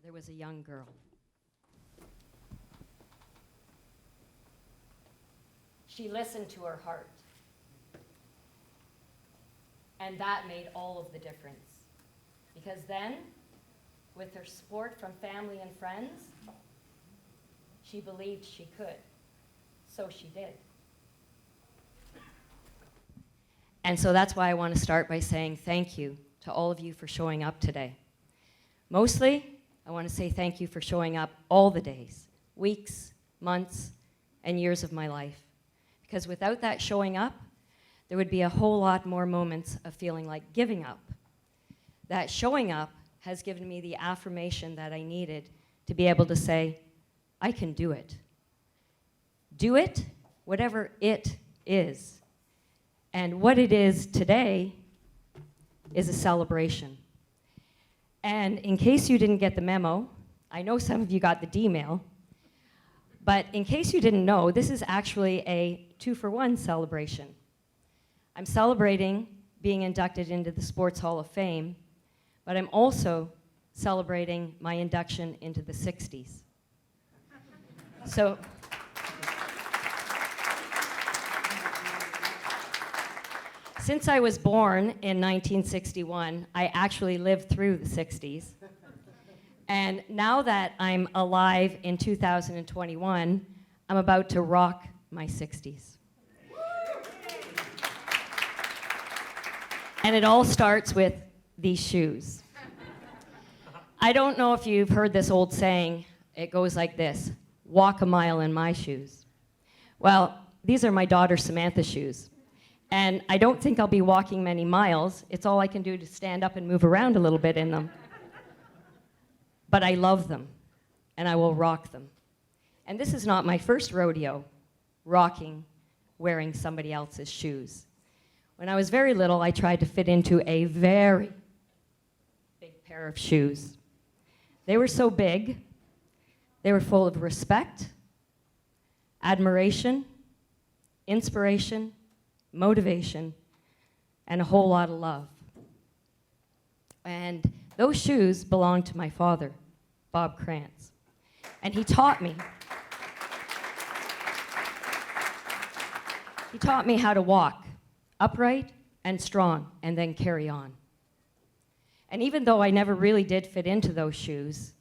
there was a young girl. She listened to her heart. And that made all of the difference. Because then, with her support from family and friends, she believed she could. So she did. And so that's why I want to start by saying thank you to all of you for showing up today. Mostly, I want to say thank you for showing up all the days, weeks, months, and years of my life. Because without that showing up, there would be a whole lot more moments of feeling like giving up. That showing up has given me the affirmation that I needed to be able to say, I can do it. Do it, whatever it is. And what it is today is a celebration. And in case you didn't get the memo, I know some of you got the D-mail, but in case you didn't know, this is actually a 2-for-1 celebration. I'm celebrating being inducted into the Sports Hall of Fame, but I'm also celebrating my induction into the 60s. So, since I was born in 1961, I actually lived through the 60s. And now that I'm alive in 2021, I'm about to rock my 60s. And it all starts with these shoes. I don't know if you've heard this old saying. It goes like this: walk a mile in my shoes. Well, these are my daughter Samantha's shoes. And I don't think I'll be walking many miles. It's all I can do to stand up and move around a little bit in them. But I love them, and I will rock them. And this is not my first rodeo, rocking, wearing somebody else's shoes. When I was very little, I tried to fit into a very big pair of shoes. They were so big, they were full of respect, admiration, inspiration, motivation, and a whole lot of love. And those shoes belonged to my father, Bob Kranstz. And he taught me how to walk upright and strong and then carry on. And even though I never really did fit into those shoes,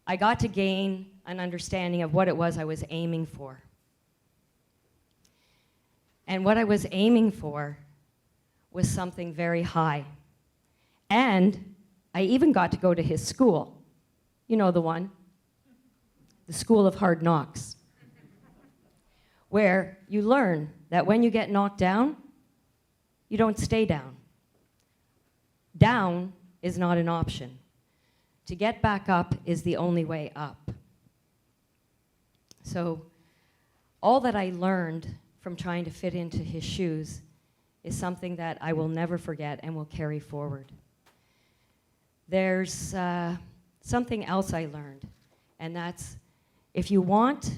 I got to gain an understanding of what it was I was aiming for. And what I was aiming for was something very high. And I even got to go to his school. You know the one, the School of Hard Knocks, where you learn that when you get knocked down, you don't stay down. Down is not an option. To get back up is the only way up. So all that I learned from trying to fit into his shoes is something that I will never forget and will carry forward. There's something else I learned, and that's if you want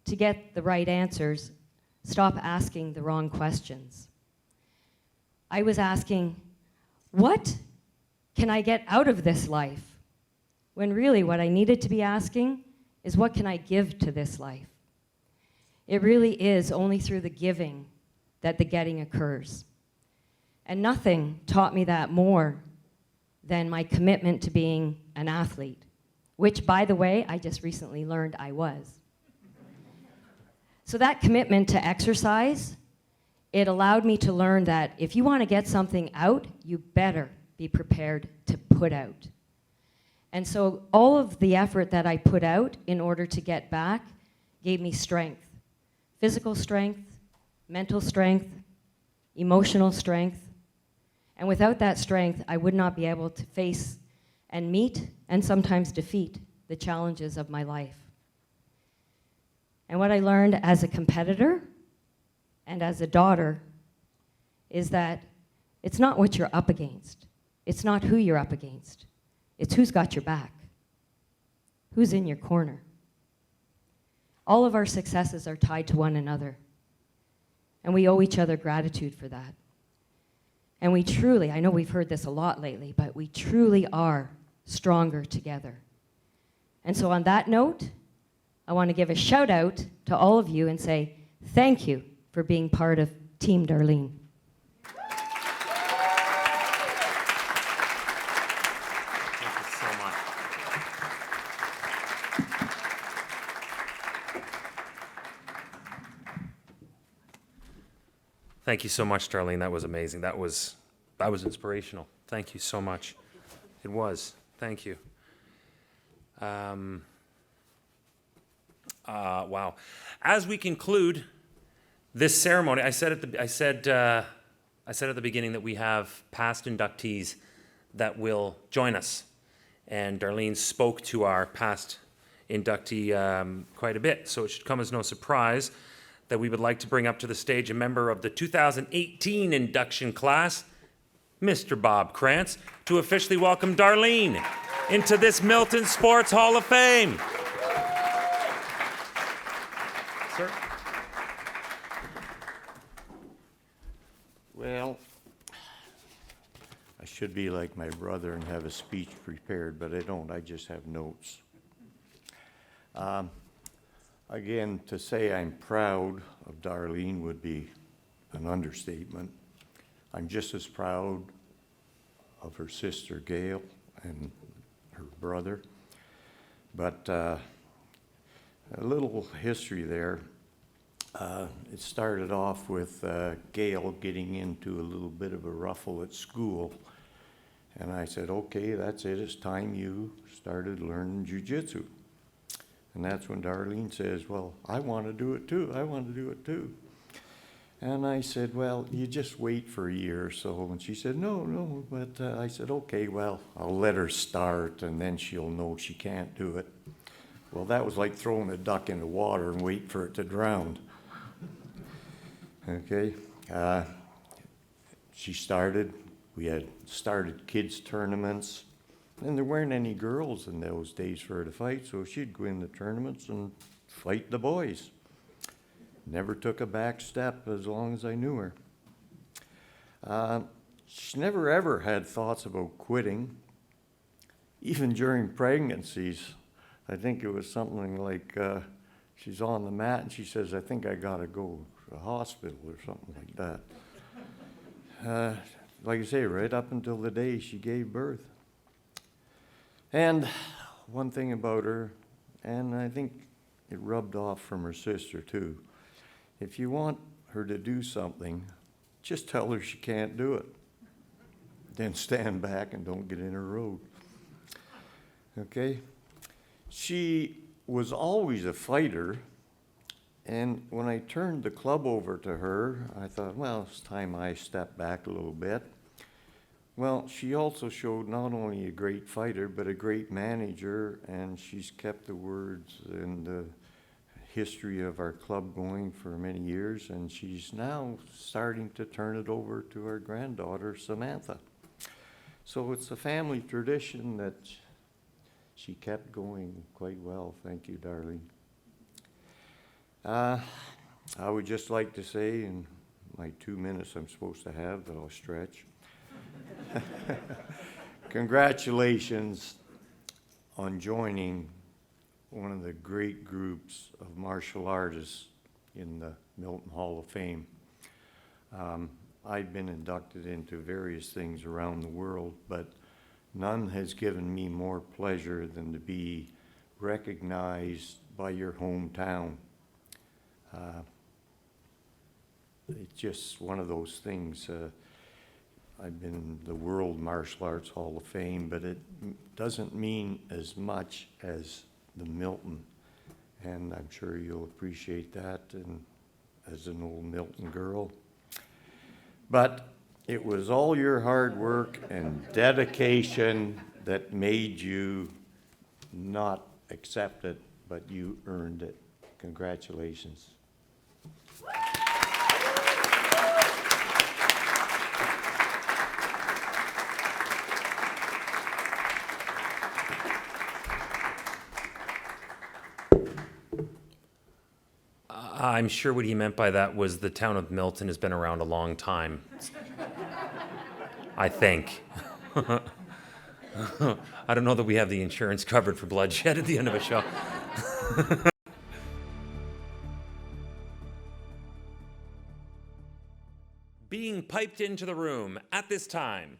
to get the right answers, stop asking the wrong questions. I was asking, what can I get out of this life? When really what I needed to be asking is, what can I give to this life? It really is only through the giving that the getting occurs. And nothing taught me that more than my commitment to being an athlete, which, by the way, I just recently learned I was. So that commitment to exercise, it allowed me to learn that if you want to get something out, you better be prepared to put out. And so all of the effort that I put out in order to get back gave me strength. Physical strength, mental strength, emotional strength. And without that strength, I would not be able to face and meet and sometimes defeat the challenges of my life. And what I learned as a competitor and as a daughter is that it's not what you're up against. It's not who you're up against. It's who's got your back, who's in your corner. All of our successes are tied to one another, and we owe each other gratitude for that. And we truly, I know we've heard this a lot lately, but we truly are stronger together. And so on that note, I want to give a shout out to all of you and say thank you for being part of Team Darlene. Thank you so much, Darlene. That was amazing. That was inspirational. Thank you so much. It was. Thank you. Wow. As we conclude this ceremony, I said at the beginning that we have past inductees that will join us, and Darlene spoke to our past inductee quite a bit. So it should come as no surprise that we would like to bring up to the stage a member of the 2018 induction class, Mr. Bob Kranstz, to officially welcome Darlene into this Milton Sports Hall of Fame. Sir? Well, I should be like my brother and have a speech prepared, but I don't. I just have notes. Again, to say I'm proud of Darlene would be an understatement. I'm just as proud of her sister Gail and her brother. But a little history there. It started off with Gail getting into a little bit of a ruffle at school. And I said, okay, that's it. It's time you started learning Jiu-Jitsu. And that's when Darlene says, well, I want to do it too. I want to do it too. And I said, well, you just wait for a year or so. And she said, no. But I said, okay, well, I'll let her start and then she'll know she can't do it. Well, that was like throwing a duck in the water and wait for it to drown. Okay. She started. We had started kids' tournaments. And there weren't any girls in those days for her to fight, so she'd go in the tournaments and fight the boys. Never took a back step as long as I knew her. She never ever had thoughts about quitting. Even during pregnancies, I think it was something like she's on the mat and she says, I think I gotta go to the hospital or something like that. Like I say, right up until the day she gave birth. And one thing about her, and I think it rubbed off from her sister too, if you want her to do something, just tell her she can't do it. Then stand back and don't get in her road. Okay? She was always a fighter, and when I turned the club over to her, I thought, well, it's time I step back a little bit. Well, she also showed not only a great fighter, but a great manager, and she's kept the words and the history of our club going for many years, and she's now starting to turn it over to our granddaughter, Samantha. So it's a family tradition that she kept going quite well. Thank you, Darlene. I would just like to say in my 2 minutes I'm supposed to have that I'll stretch. Congratulations on joining one of the great groups of martial artists in the Milton Hall of Fame. I've been inducted into various things around the world, but none has given me more pleasure than to be recognized by your hometown. It's just one of those things. I've been in the World Martial Arts Hall of Fame, but it doesn't mean as much as the Milton, and I'm sure you'll appreciate that, and as an old Milton girl. But it was all your hard work and dedication that made you not accept it, but you earned it. Congratulations. I'm sure what he meant by that was the town of Milton has been around a long time. I think. I don't know that we have the insurance covered for bloodshed at the end of a show. Being piped into the room at this time.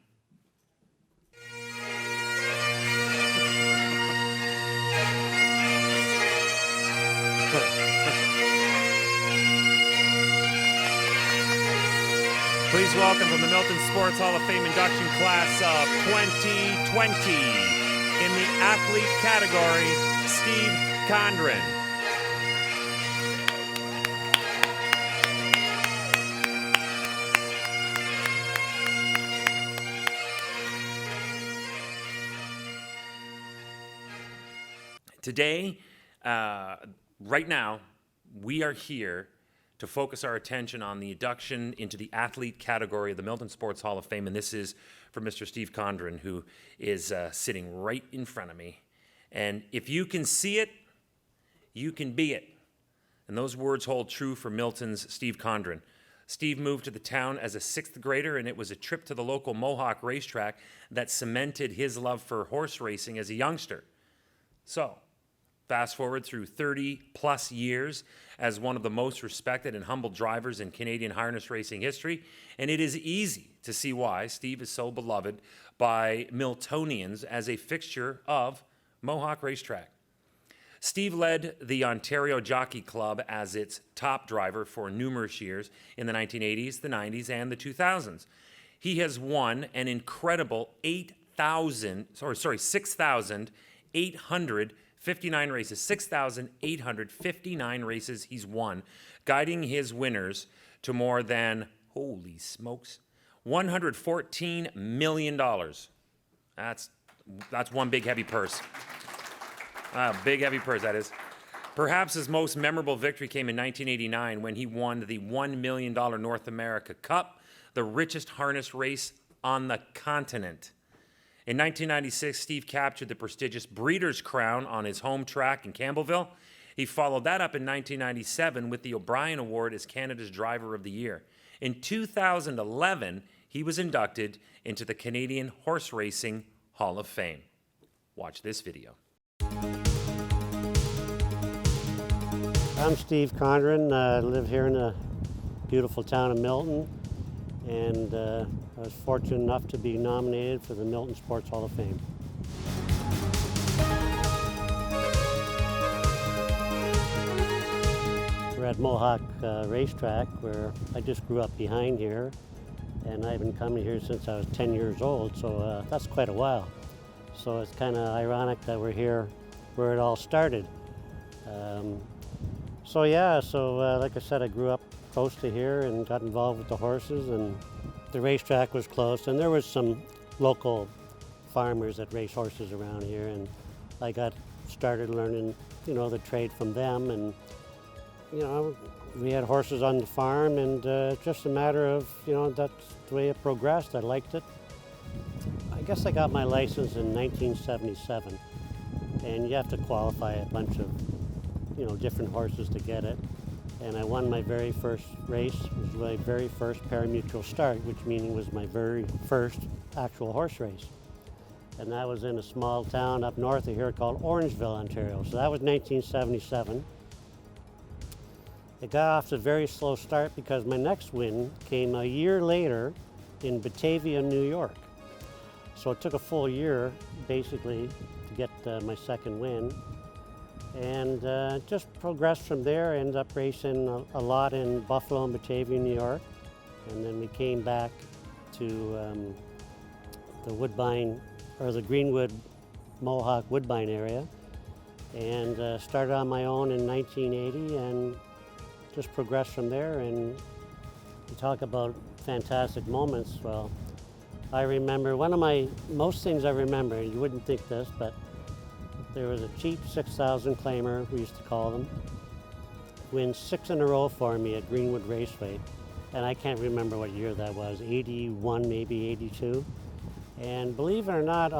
Please welcome from the Milton Sports Hall of Fame induction class of 2020 in the athlete category, Steve Condren. Today, right now, we are here to focus our attention on the induction into the athlete category of the Milton Sports Hall of Fame, and this is for Mr. Steve Condren, who is sitting right in front of me. And if you can see it, you can be it. And those words hold true for Milton's Steve Condren. Steve moved to the town as a 6th grader, and it was a trip to the local Mohawk racetrack that cemented his love for horse racing as a youngster. So, fast forward through 30-plus years as one of the most respected and humble drivers in Canadian harness racing history, and it is easy to see why Steve is so beloved by Miltonians as a fixture of Mohawk Racetrack. Steve led the Ontario Jockey Club as its top driver for numerous years in the 1980s, the 90s, and the 2000s. He has won an incredible 6,859 races, 6,859 races he's won, guiding his winners to more than, holy smokes, $114 million. That's one big heavy purse. Big heavy purse, that is. Perhaps his most memorable victory came in 1989 when he won the $1 million North America Cup, the richest harness race on the continent. In 1996, Steve captured the prestigious Breeders' Crown on his home track in Campbellville. He followed that up in 1997 with the O'Brien Award as Canada's Driver of the Year. In 2011, he was inducted into the Canadian Horse Racing Hall of Fame. Watch this video. I'm Steve Condren. I live here in the beautiful town of Milton, and I was fortunate enough to be nominated for the Milton Sports Hall of Fame. We're at Mohawk Racetrack, where I just grew up behind here, and I've been coming here since I was 10 years old, so that's quite a while. So it's kind of ironic that we're here where it all started. Like I said, I grew up close to here and got involved with the horses, and the racetrack was close, and there was some local farmers that race horses around here, and I got started learning, the trade from them, and, we had horses on the farm, and just a matter of, that's the way it progressed. I liked it. I guess I got my license in 1977, and you have to qualify a bunch of, different horses to get it. And I won my very first race. It was my very first parimutuel start, which meaning was my very first actual horse race. And that was in a small town up north of here called Orangeville, Ontario. So that was 1977. It got off to a very slow start because my next win came a year later in Batavia, New York. So it took a full year, basically, to get my second win. And just progressed from there. I ended up racing a lot in Buffalo and Batavia, New York. And then we came back to the Woodbine, or the Greenwood Mohawk Woodbine area, and started on my own in 1980 and just progressed from there. And you talk about fantastic moments. Well, I remember most things I remember, you wouldn't think this, but there was a cheap 6,000 claimer, we used to call them, win 6 in a row for me at Greenwood Raceway. And I can't remember what year that was, 81, maybe 82. And believe it or not,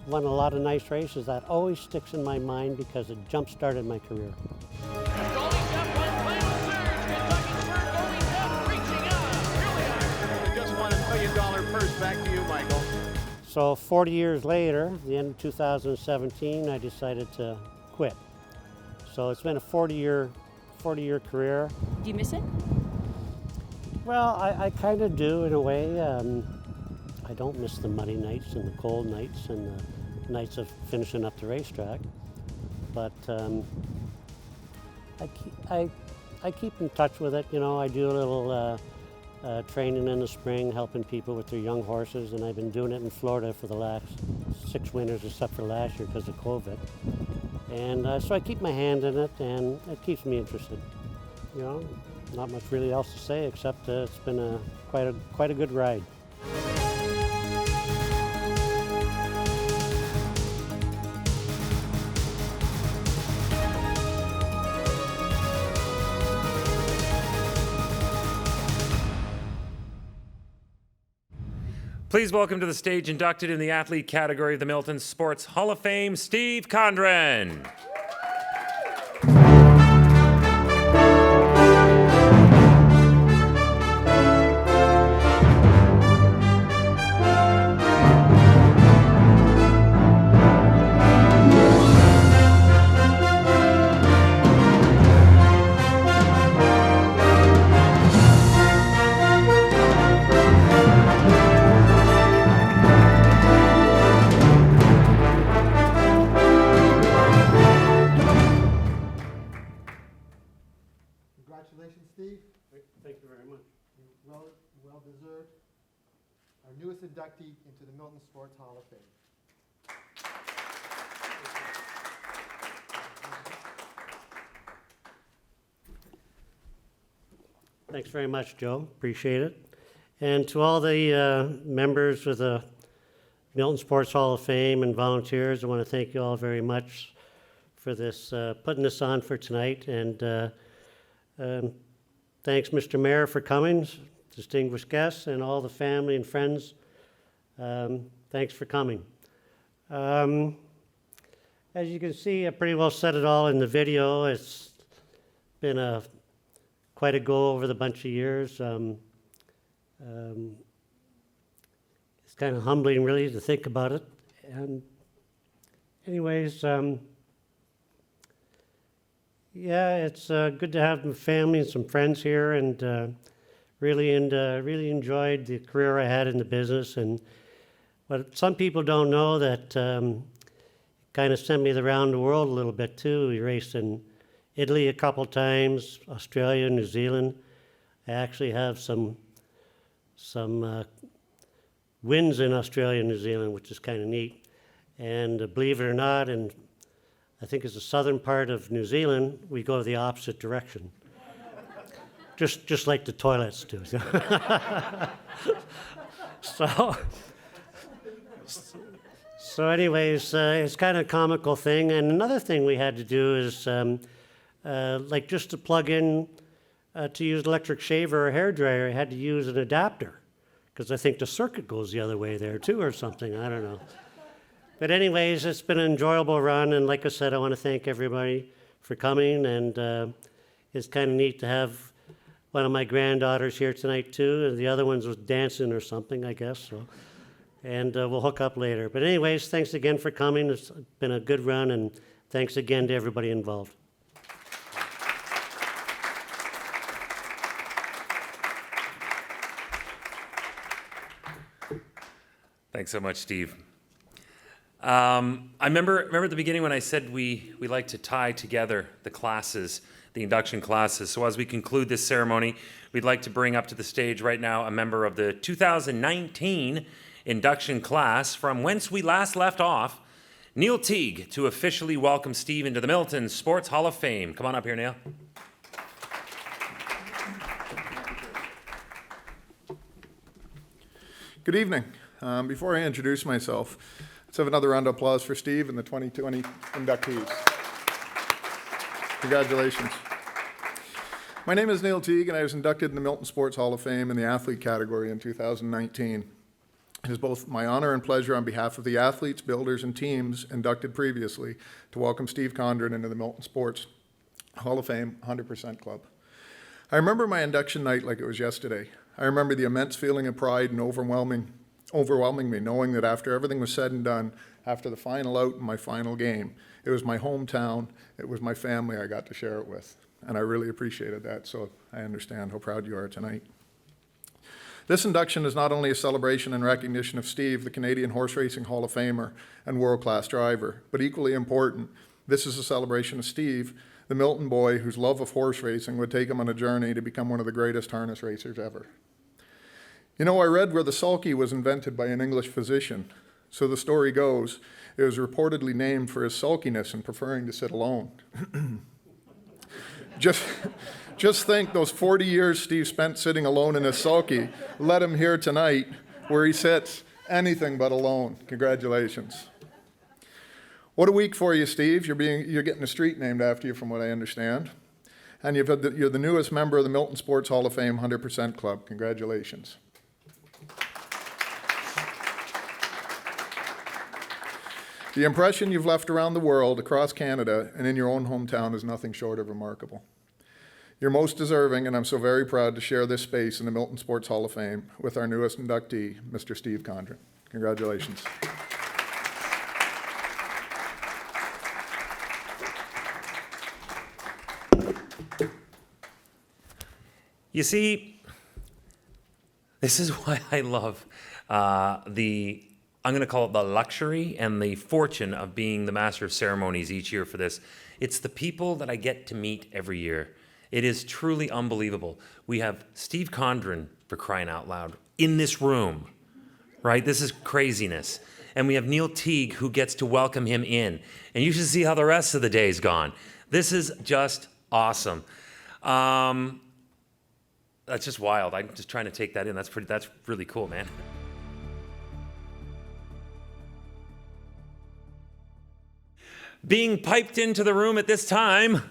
won a lot of nice races. That always sticks in my mind because it jump-started my career. Just won $1 million purse. Back to you, Michael. So 40 years later, the end of 2017, I decided to quit. So it's been a 40-year career. Do you miss it? Well, I kind of do in a way. I don't miss the muddy nights and the cold nights and the nights of finishing up the racetrack. But I keep in touch with it. You know, I do a little training in the spring, helping people with their young horses, and I've been doing it in Florida for the last 6 winters, except for last year because of COVID. And so I keep my hand in it, and it keeps me interested. You know, not much really else to say except it's been quite a good ride. Please welcome to the stage, inducted in the athlete category of the Milton Sports Hall of Fame, Steve Condren. Congratulations, Steve. Thank you very much. Well deserved. Our newest inductee into the Milton Sports Hall of Fame. Thanks very much, Joe. Appreciate it. And to all the members of the Milton Sports Hall of Fame and volunteers, I want to thank you all very much for this, putting this on for tonight. And thanks, Mr. Mayor, for coming, distinguished guests, and all the family and friends. Thanks for coming. As you can see, I pretty well said it all in the video. It's been quite a go over the bunch of years. It's kind of humbling, really, to think about it. And anyways, yeah, it's good to have my family and some friends here, and really enjoyed the career I had in the business. And but some people don't know that kind of sent me around the world a little bit too. We raced in Italy a couple times, Australia, New Zealand. I actually have some wins in Australia and New Zealand, which is kind of neat. And believe it or not, and I think it's the southern part of New Zealand, we go the opposite direction. just like the toilets do. So anyways, it's kind of a comical thing. And another thing we had to do is, like just to plug in to use electric shaver or hair dryer, I had to use an adapter, because I think the circuit goes the other way there too or something, I don't know. But anyways, it's been an enjoyable run, and like I said, I want to thank everybody for coming, and it's kind of neat to have one of my granddaughters here tonight too, and the other ones was dancing or something, I guess. So, and we'll hook up later. But anyways, thanks again for coming. It's been a good run, and thanks again to everybody involved. Thanks so much, Steve. I remember at the beginning when I said we like to tie together the classes, the induction classes. So as we conclude this ceremony, we'd like to bring up to the stage right now a member of the 2019 induction class from whence we last left off, Neil Teague, to officially welcome Steve into the Milton Sports Hall of Fame. Come on up here, Neil. Good evening. Before I introduce myself, let's have another round of applause for Steve and the 2020 inductees. Congratulations. My name is Neil Teague, and I was inducted in the Milton Sports Hall of Fame in the athlete category in 2019. It is both my honor and pleasure on behalf of the athletes, builders, and teams inducted previously to welcome Steve Condren into the Milton Sports Hall of Fame 100% Club. I remember my induction night like it was yesterday. I remember the immense feeling of pride and overwhelming overwhelming me, knowing that after everything was said and done, after the final out in my final game, it was my hometown, it was my family I got to share it with. And I really appreciated that, so I understand how proud you are tonight. This induction is not only a celebration and recognition of Steve, the Canadian Horse Racing Hall of Famer and world-class driver, but equally important, this is a celebration of Steve, the Milton boy whose love of horse racing would take him on a journey to become one of the greatest harness racers ever. You know, I read where the sulky was invented by an English physician. So the story goes, it was reportedly named for his sulkiness and preferring to sit alone. Just think those 40 years Steve spent sitting alone in his sulky led him here tonight where he sits anything but alone. Congratulations. What a week for you, Steve. You're getting a street named after you from what I understand. And you're the newest member of the Milton Sports Hall of Fame 100% Club. Congratulations. The impression you've left around the world, across Canada, and in your own hometown is nothing short of remarkable. You're most deserving, and I'm so very proud to share this space in the Milton Sports Hall of Fame with our newest inductee, Mr. Steve Condren. Congratulations. You see, this is why I love I'm going to call it the luxury and the fortune of being the Master of Ceremonies each year for this. It's the people that I get to meet every year. It is truly unbelievable. We have Steve Condren, for crying out loud, in this room, right? This is craziness. And we have Neil Teague, who gets to welcome him in. And you should see how the rest of the day's gone. This is just awesome. That's just wild. I'm just trying to take that in. That's really cool, man. Being piped into the room at this time,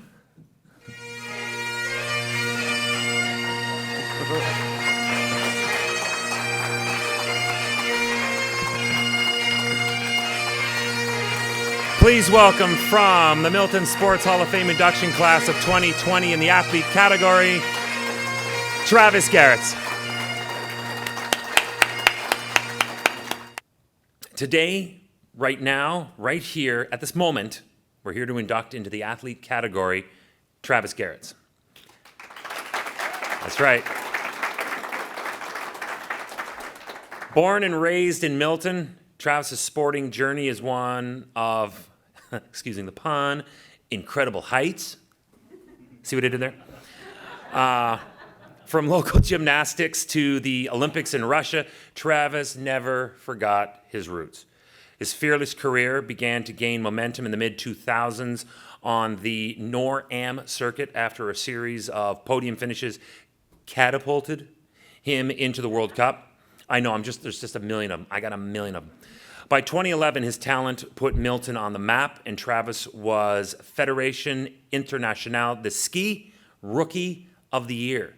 please welcome from the Milton Sports Hall of Fame induction class of 2020 in the athlete category, Travis Gerrits. Today, right now, right here, at this moment, we're here to induct into the athlete category, Travis Gerrits. That's right. Born and raised in Milton, Travis's sporting journey is one of, excuse the pun, incredible heights. See what I did there? From local gymnastics to the Olympics in Russia, Travis never forgot his roots. His fearless career began to gain momentum in the mid-2000s on the Nor-Am circuit after a series of podium finishes catapulted him into the World Cup. I know, there's just a million of them. I got a million of them. By 2011, his talent put Milton on the map, and Travis was Fédération Internationale de Ski Rookie of the Year.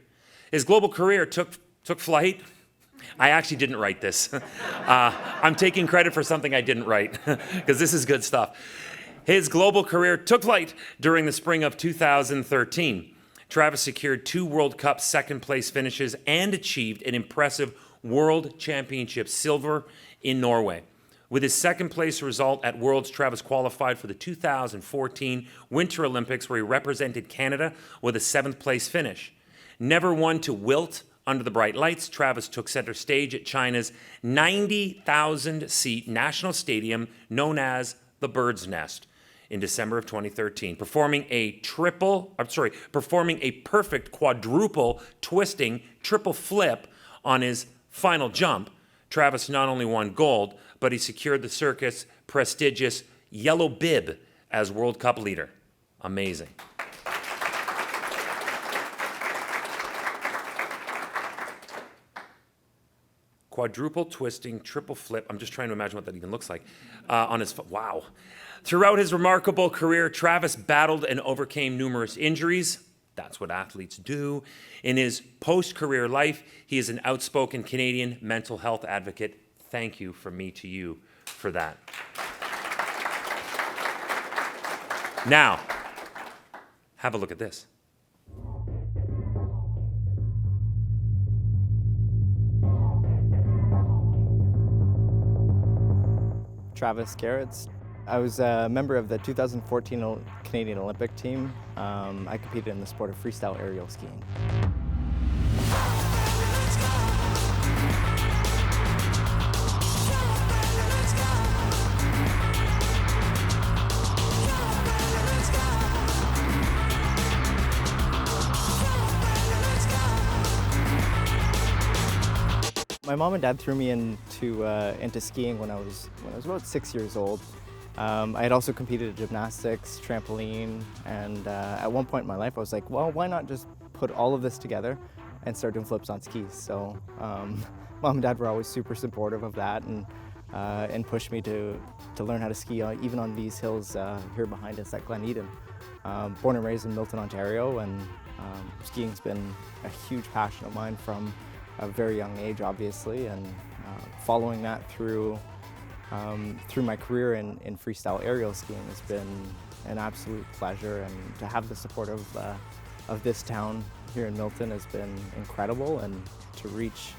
His global career took flight. I actually didn't write this. I'm taking credit for something I didn't write, because this is good stuff. His global career took flight during the spring of 2013. Travis secured 2 World Cup second-place finishes and achieved an impressive World Championship silver in Norway. With his second-place result at Worlds, Travis qualified for the 2014 Winter Olympics, where he represented Canada with a 7th-place finish. Never one to wilt under the bright lights, Travis took center stage at China's 90,000-seat national stadium known as the Bird's Nest in December of 2013, performing a perfect quadruple twisting triple flip on his final jump. Travis not only won gold, but he secured the circuit's prestigious yellow bib as World Cup leader. Amazing. Quadruple twisting, triple flip. I'm just trying to imagine what that even looks like. Wow. Throughout his remarkable career, Travis battled and overcame numerous injuries. That's what athletes do. In his post-career life, he is an outspoken Canadian mental health advocate. Thank you from me to you for that. Now, have a look at this. Travis Gerrits. I was a member of the 2014 Canadian Olympic team. I competed in the sport of freestyle aerial skiing. My mom and dad threw me into skiing when I was about 6 years old. I had also competed in gymnastics, trampoline, and at one point in my life I was like, well, why not just put all of this together and start doing flips on skis? So mom and dad were always super supportive of that and pushed me to learn how to ski even on these hills here behind us at Glen Eden. Born and raised in Milton, Ontario, and skiing's been a huge passion of mine from a very young age, obviously, and following that through my career in freestyle aerial skiing has been an absolute pleasure, and to have the support of this town here in Milton has been incredible, and to reach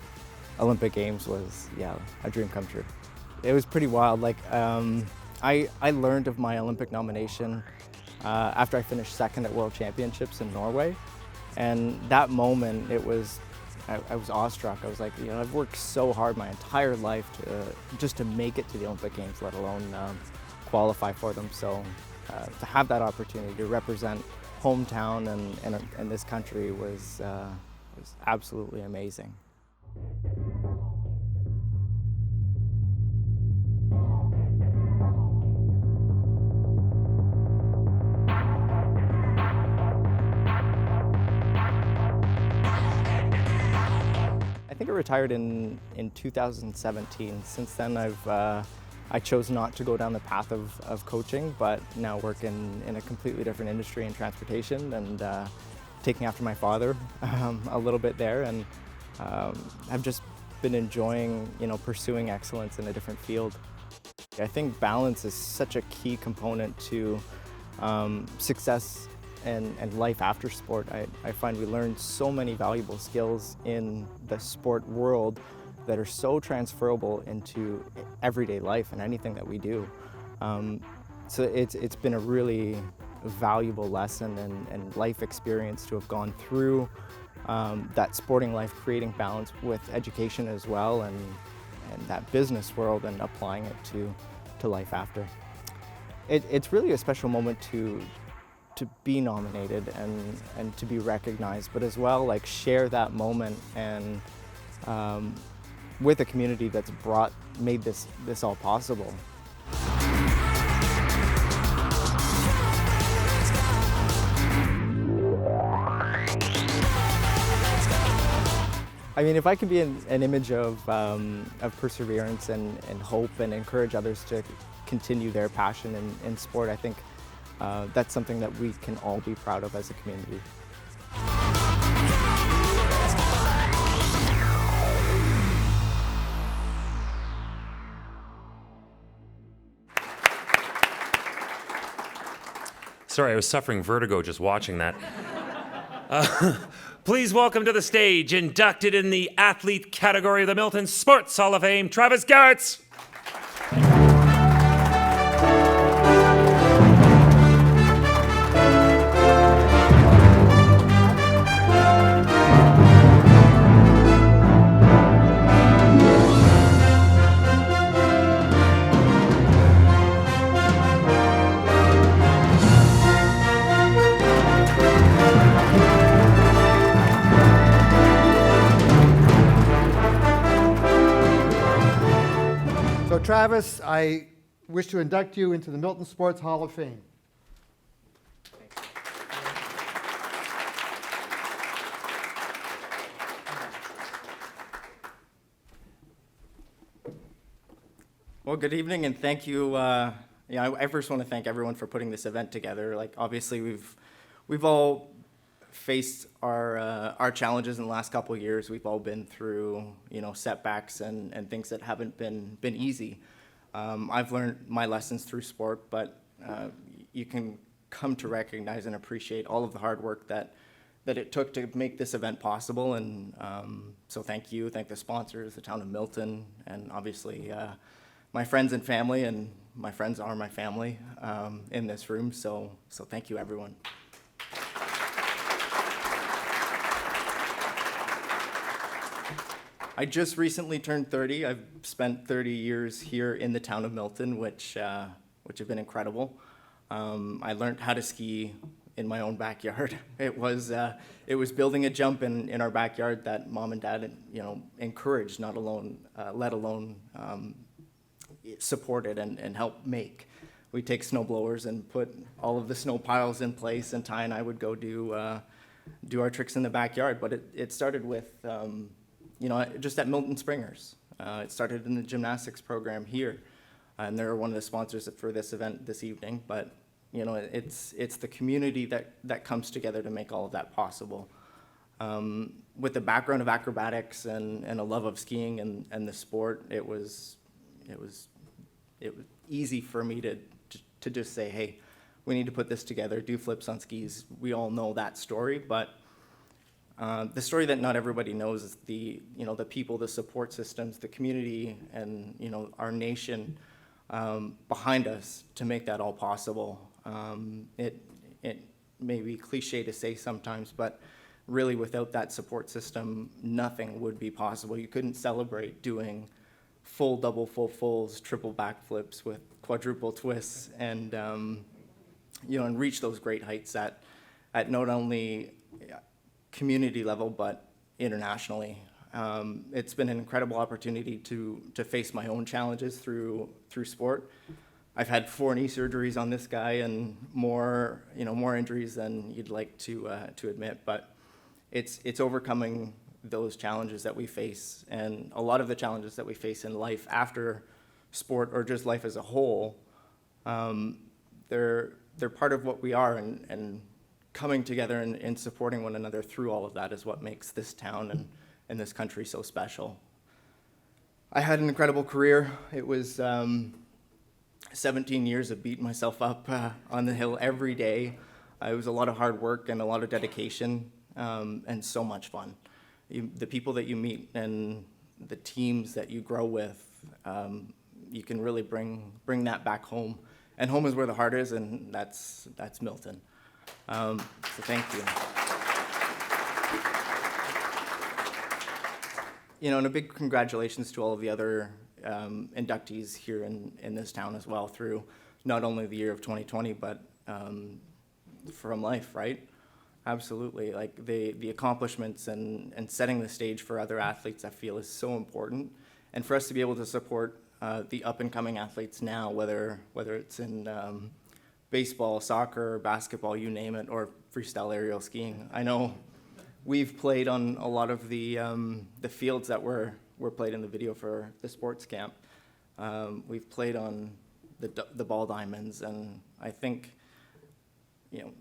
Olympic Games was, yeah, a dream come true. It was pretty wild. Like, I learned of my Olympic nomination after I finished second at World Championships in Norway, and that moment, I was awestruck. I was like, you know, I've worked so hard my entire life just to make it to the Olympic Games, let alone qualify for them. So to have that opportunity to represent hometown and this country was absolutely amazing. I think I retired in 2017. Since then, I chose not to go down the path of coaching, but now work in a completely different industry in transportation, and taking after my father a little bit there, and I've just been enjoying, you know, pursuing excellence in a different field. I think balance is such a key component to success and life after sport. I find we learn so many valuable skills in the sport world that are so transferable into everyday life and anything that we do. So it's been a really valuable lesson and life experience to have gone through that sporting life, creating balance with education as well, and that business world, and applying it to life after. It's really a special moment to be nominated and to be recognized, but as well, like, share that moment and with a community that's made this all possible. I mean, if I can be an image of perseverance and hope, and encourage others to continue their passion in sport, I think that's something that we can all be proud of as a community. Sorry, I was suffering vertigo just watching that. Please welcome to the stage, inducted in the athlete category of the Milton Sports Hall of Fame, Travis Gerrits. So Travis, I wish to induct you into the Milton Sports Hall of Fame. Well, good evening, and thank you. I first want to thank everyone for putting this event together. Like, obviously, we've all faced our challenges in the last couple of years. We've all been through, you know, setbacks and things that haven't been easy. I've learned my lessons through sport, but you can come to recognize and appreciate all of the hard work that it took to make this event possible. And so thank you, thank the sponsors, the town of Milton, and obviously my friends and family, and my friends are my family in this room. So thank you, everyone. I just recently turned 30. I've spent 30 years here in the town of Milton, which have been incredible. I learned how to ski in my own backyard. It was building a jump in our backyard that mom and dad, encouraged, let alone supported and helped make. We take snow blowers and put all of the snow piles in place, and Ty and I would go do our tricks in the backyard. But it started with just at Milton Springers. It started in the gymnastics program here, and they're one of the sponsors for this event this evening. But it's the community that comes together to make all of that possible. With the background of acrobatics and a love of skiing and the sport, it was easy for me to just say, hey, we need to put this together, do flips on skis. We all know that story, but the story that not everybody knows is the people, the support systems, the community, and our nation behind us to make that all possible. It may be cliche to say sometimes, but really without that support system, nothing would be possible. You couldn't celebrate doing full double, full fulls, triple backflips with quadruple twists, and and reach those great heights at not only community level but internationally. It's been an incredible opportunity to face my own challenges through sport. I've had 4 knee surgeries on this guy and more injuries than you'd like to admit, but it's overcoming those challenges that we face, and a lot of the challenges that we face in life after sport or just life as a whole. They're part of what we are, and coming together and supporting one another through all of that is what makes this town and this country so special. I had an incredible career. It was 17 years of beating myself up on the hill every day. It was a lot of hard work and a lot of dedication, and so much fun. The people that you meet and the teams that you grow with, you can really bring that back home. And home is where the heart is, and that's Milton. So thank you. And a big congratulations to all of the other inductees here in this town as well, through not only the year of 2020, but from life, right? Absolutely. Like the accomplishments and setting the stage for other athletes, I feel, is so important. And for us to be able to support the up-and-coming athletes now, whether it's in baseball, soccer, basketball, you name it, or freestyle aerial skiing. I know we've played on a lot of the fields that were played in the video for the sports camp. We've played on the ball diamonds, and I think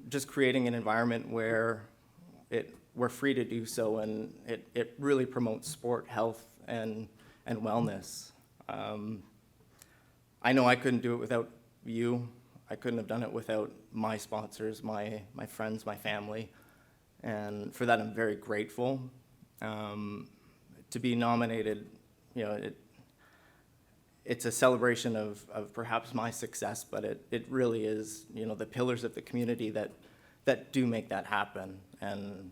just creating an environment where we're free to do so, and it really promotes sport, health, and wellness. I know I couldn't do it without you. I couldn't have done it without my sponsors, my friends, my family, and for that I'm very grateful. To be nominated, it's a celebration of perhaps my success, but it really is, the pillars of the community that do make that happen. And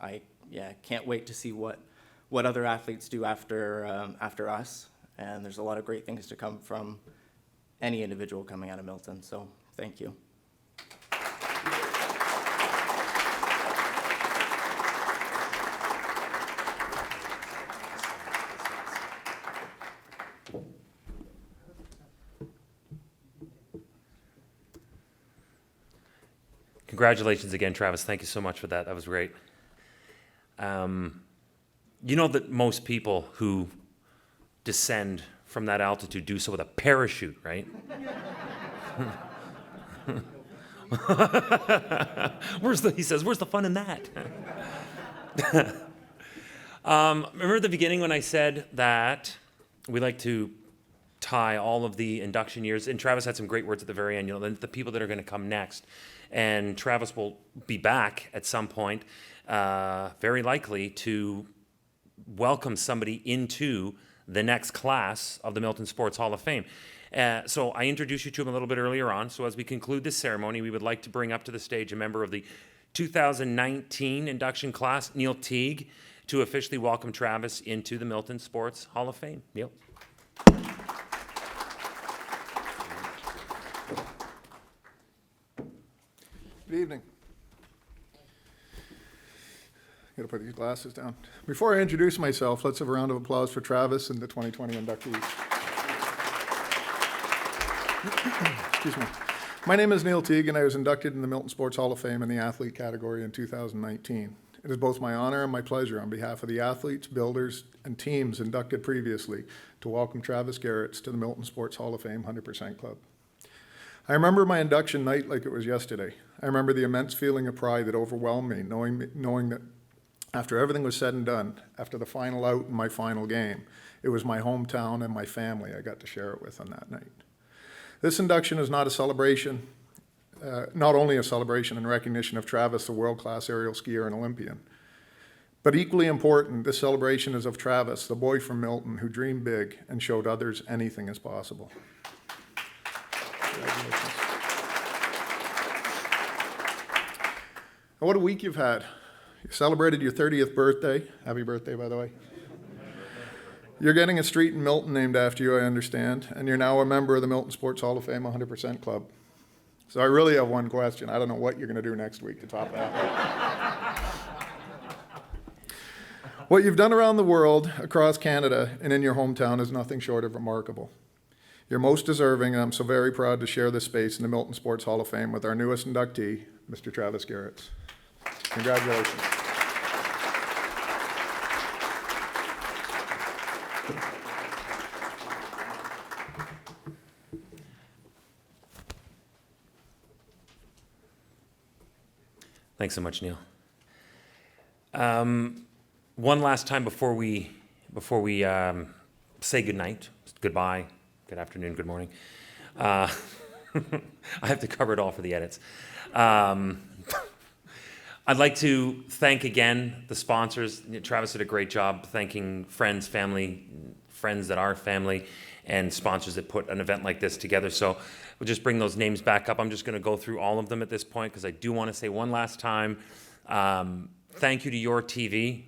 I can't wait to see what other athletes do after us. And there's a lot of great things to come from any individual coming out of Milton. So thank you. Congratulations again, Travis. Thank you so much for that. That was great. You know that most people who descend from that altitude do so with a parachute, right? He says, where's the fun in that? Remember at the beginning when I said that we like to tie all of the induction years, and Travis had some great words at the very end, the people that are going to come next. And Travis will be back at some point, very likely, to welcome somebody into the next class of the Milton Sports Hall of Fame. So I introduced you to him a little bit earlier on. So as we conclude this ceremony, we would like to bring up to the stage a member of the 2019 induction class, Neil Teague, to officially welcome Travis into the Milton Sports Hall of Fame. Neil. Good evening. Got to put these glasses down. Before I introduce myself, let's have a round of applause for Travis and the 2020 inductees. Excuse me. My name is Neil Teague, and I was inducted in the Milton Sports Hall of Fame in the athlete category in 2019. It is both my honor and my pleasure on behalf of the athletes, builders, and teams inducted previously to welcome Travis Gerrits to the Milton Sports Hall of Fame 100% Club. I remember my induction night like it was yesterday. I remember the immense feeling of pride that overwhelmed me, knowing that after everything was said and done, after the final out in my final game, it was my hometown and my family I got to share it with on that night. This induction is not a celebration, not only a celebration and recognition of Travis, the world-class aerial skier and Olympian, but equally important, this celebration is of Travis, the boy from Milton who dreamed big and showed others anything is possible. Congratulations. And what a week you've had. You celebrated your 30th birthday. Happy birthday, by the way. You're getting a street in Milton named after you, I understand, and you're now a member of the Milton Sports Hall of Fame 100% Club. So I really have one question. I don't know what you're going to do next week to top that. What you've done around the world, across Canada, and in your hometown is nothing short of remarkable. You're most deserving, and I'm so very proud to share this space in the Milton Sports Hall of Fame with our newest inductee, Mr. Travis Gerrits. Congratulations. Thanks so much, Neil. One last time before we say goodnight, goodbye, good afternoon, good morning. I have to cover it all for the edits. I'd like to thank again the sponsors. Travis did a great job thanking friends, family, friends that are family, and sponsors that put an event like this together. So we'll just bring those names back up. I'm just going to go through all of them at this point because I do want to say one last time, thank you to YourTv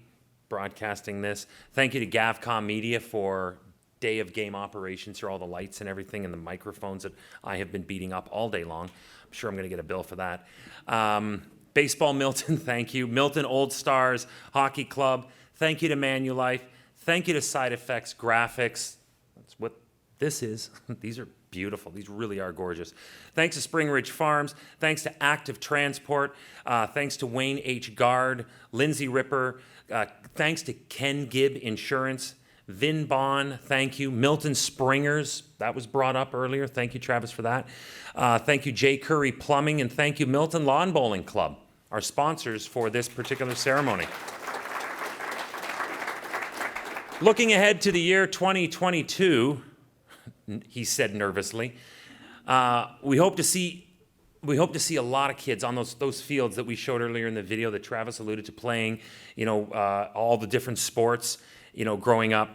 broadcasting this. Thank you to Gavcom Media for day of game operations here, all the lights and everything and the microphones that I have been beating up all day long. I'm sure I'm going to get a bill for that. Baseball Milton, thank you. Milton Old Stars Hockey Club, thank you to Manulife. Thank you to Side Effects Graphics. That's what this is. These are beautiful. These really are gorgeous. Thanks to Spring Ridge Farms. Thanks to Active Transport. Thanks to Wayne H. Guard, Lindsay Ripper. Thanks to Ken Gibb Insurance. Vin Bond, thank you. Milton Springers, that was brought up earlier. Thank you, Travis, for that. Thank you, Jay Curry Plumbing, and thank you, Milton Lawn Bowling Club, our sponsors for this particular ceremony. Looking ahead to the year 2022, he said nervously, we hope to see a lot of kids on those fields that we showed earlier in the video that Travis alluded to playing, all the different sports, growing up.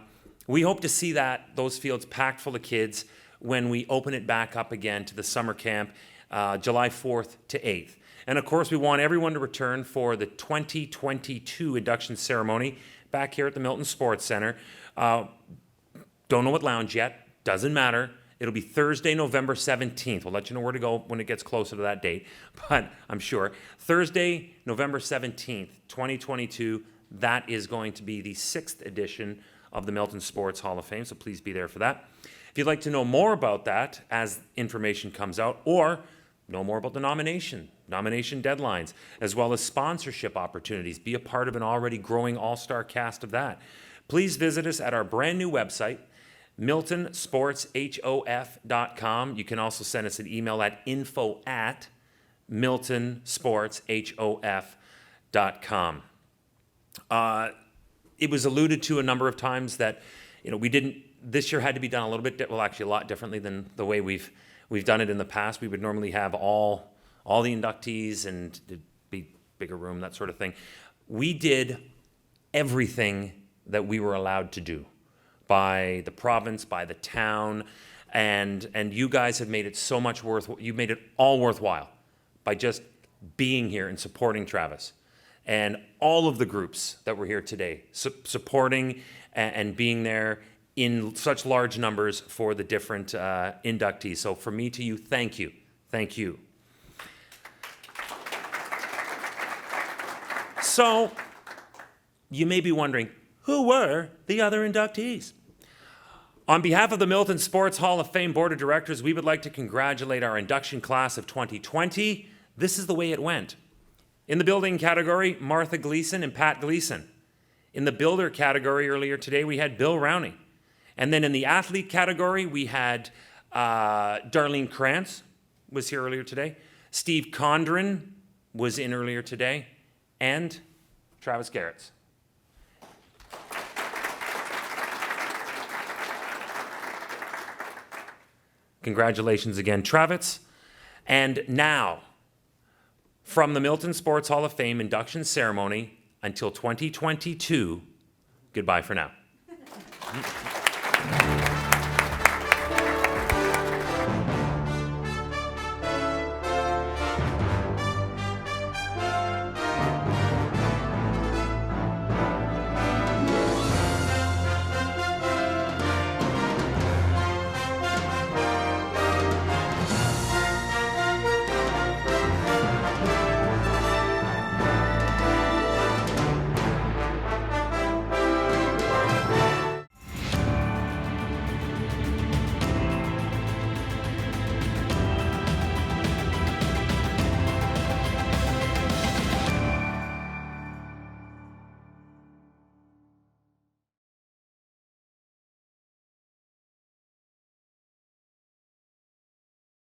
We hope to see those fields packed full of kids when we open it back up again to the summer camp, July 4th to 8th. And of course, we want everyone to return for the 2022 induction ceremony back here at the Milton Sports Center. Don't know what lounge yet, doesn't matter. It'll be Thursday, November 17th. We'll let you know where to go when it gets closer to that date, but I'm sure. Thursday, November 17th, 2022, that is going to be the 6th edition of the Milton Sports Hall of Fame, so please be there for that. If you'd like to know more about that as information comes out, or know more about the nomination deadlines, as well as sponsorship opportunities, be a part of an already growing all-star cast of that, please visit us at our brand new website, miltonsportshof.com. You can also send us an email at info@miltonsportshof.com. It was alluded to a number of times that, this year had to be done a little bit, actually a lot differently than the way we've done it in the past. We would normally have all the inductees and it'd be bigger room, that sort of thing. We did everything that we were allowed to do by the province, by the town, and you guys have made it so much you've made it all worthwhile by just being here and supporting Travis. And all of the groups that were here today, supporting and being there in such large numbers for the different inductees. So from me to you, thank you. Thank you. So you may be wondering, who were the other inductees? On behalf of the Milton Sports Hall of Fame Board of Directors, we would like to congratulate our induction class of 2020. This is the way it went. In the building category, Martha Gleeson and Pat Gleeson. In the builder category earlier today, we had Bill Rowney. And then in the athlete category, we had Darlene Kranstz was here earlier today. Steve Condren was in earlier today. And Travis Gerrits. Congratulations again, Travis. And now, from the Milton Sports Hall of Fame induction ceremony until 2022, goodbye for now.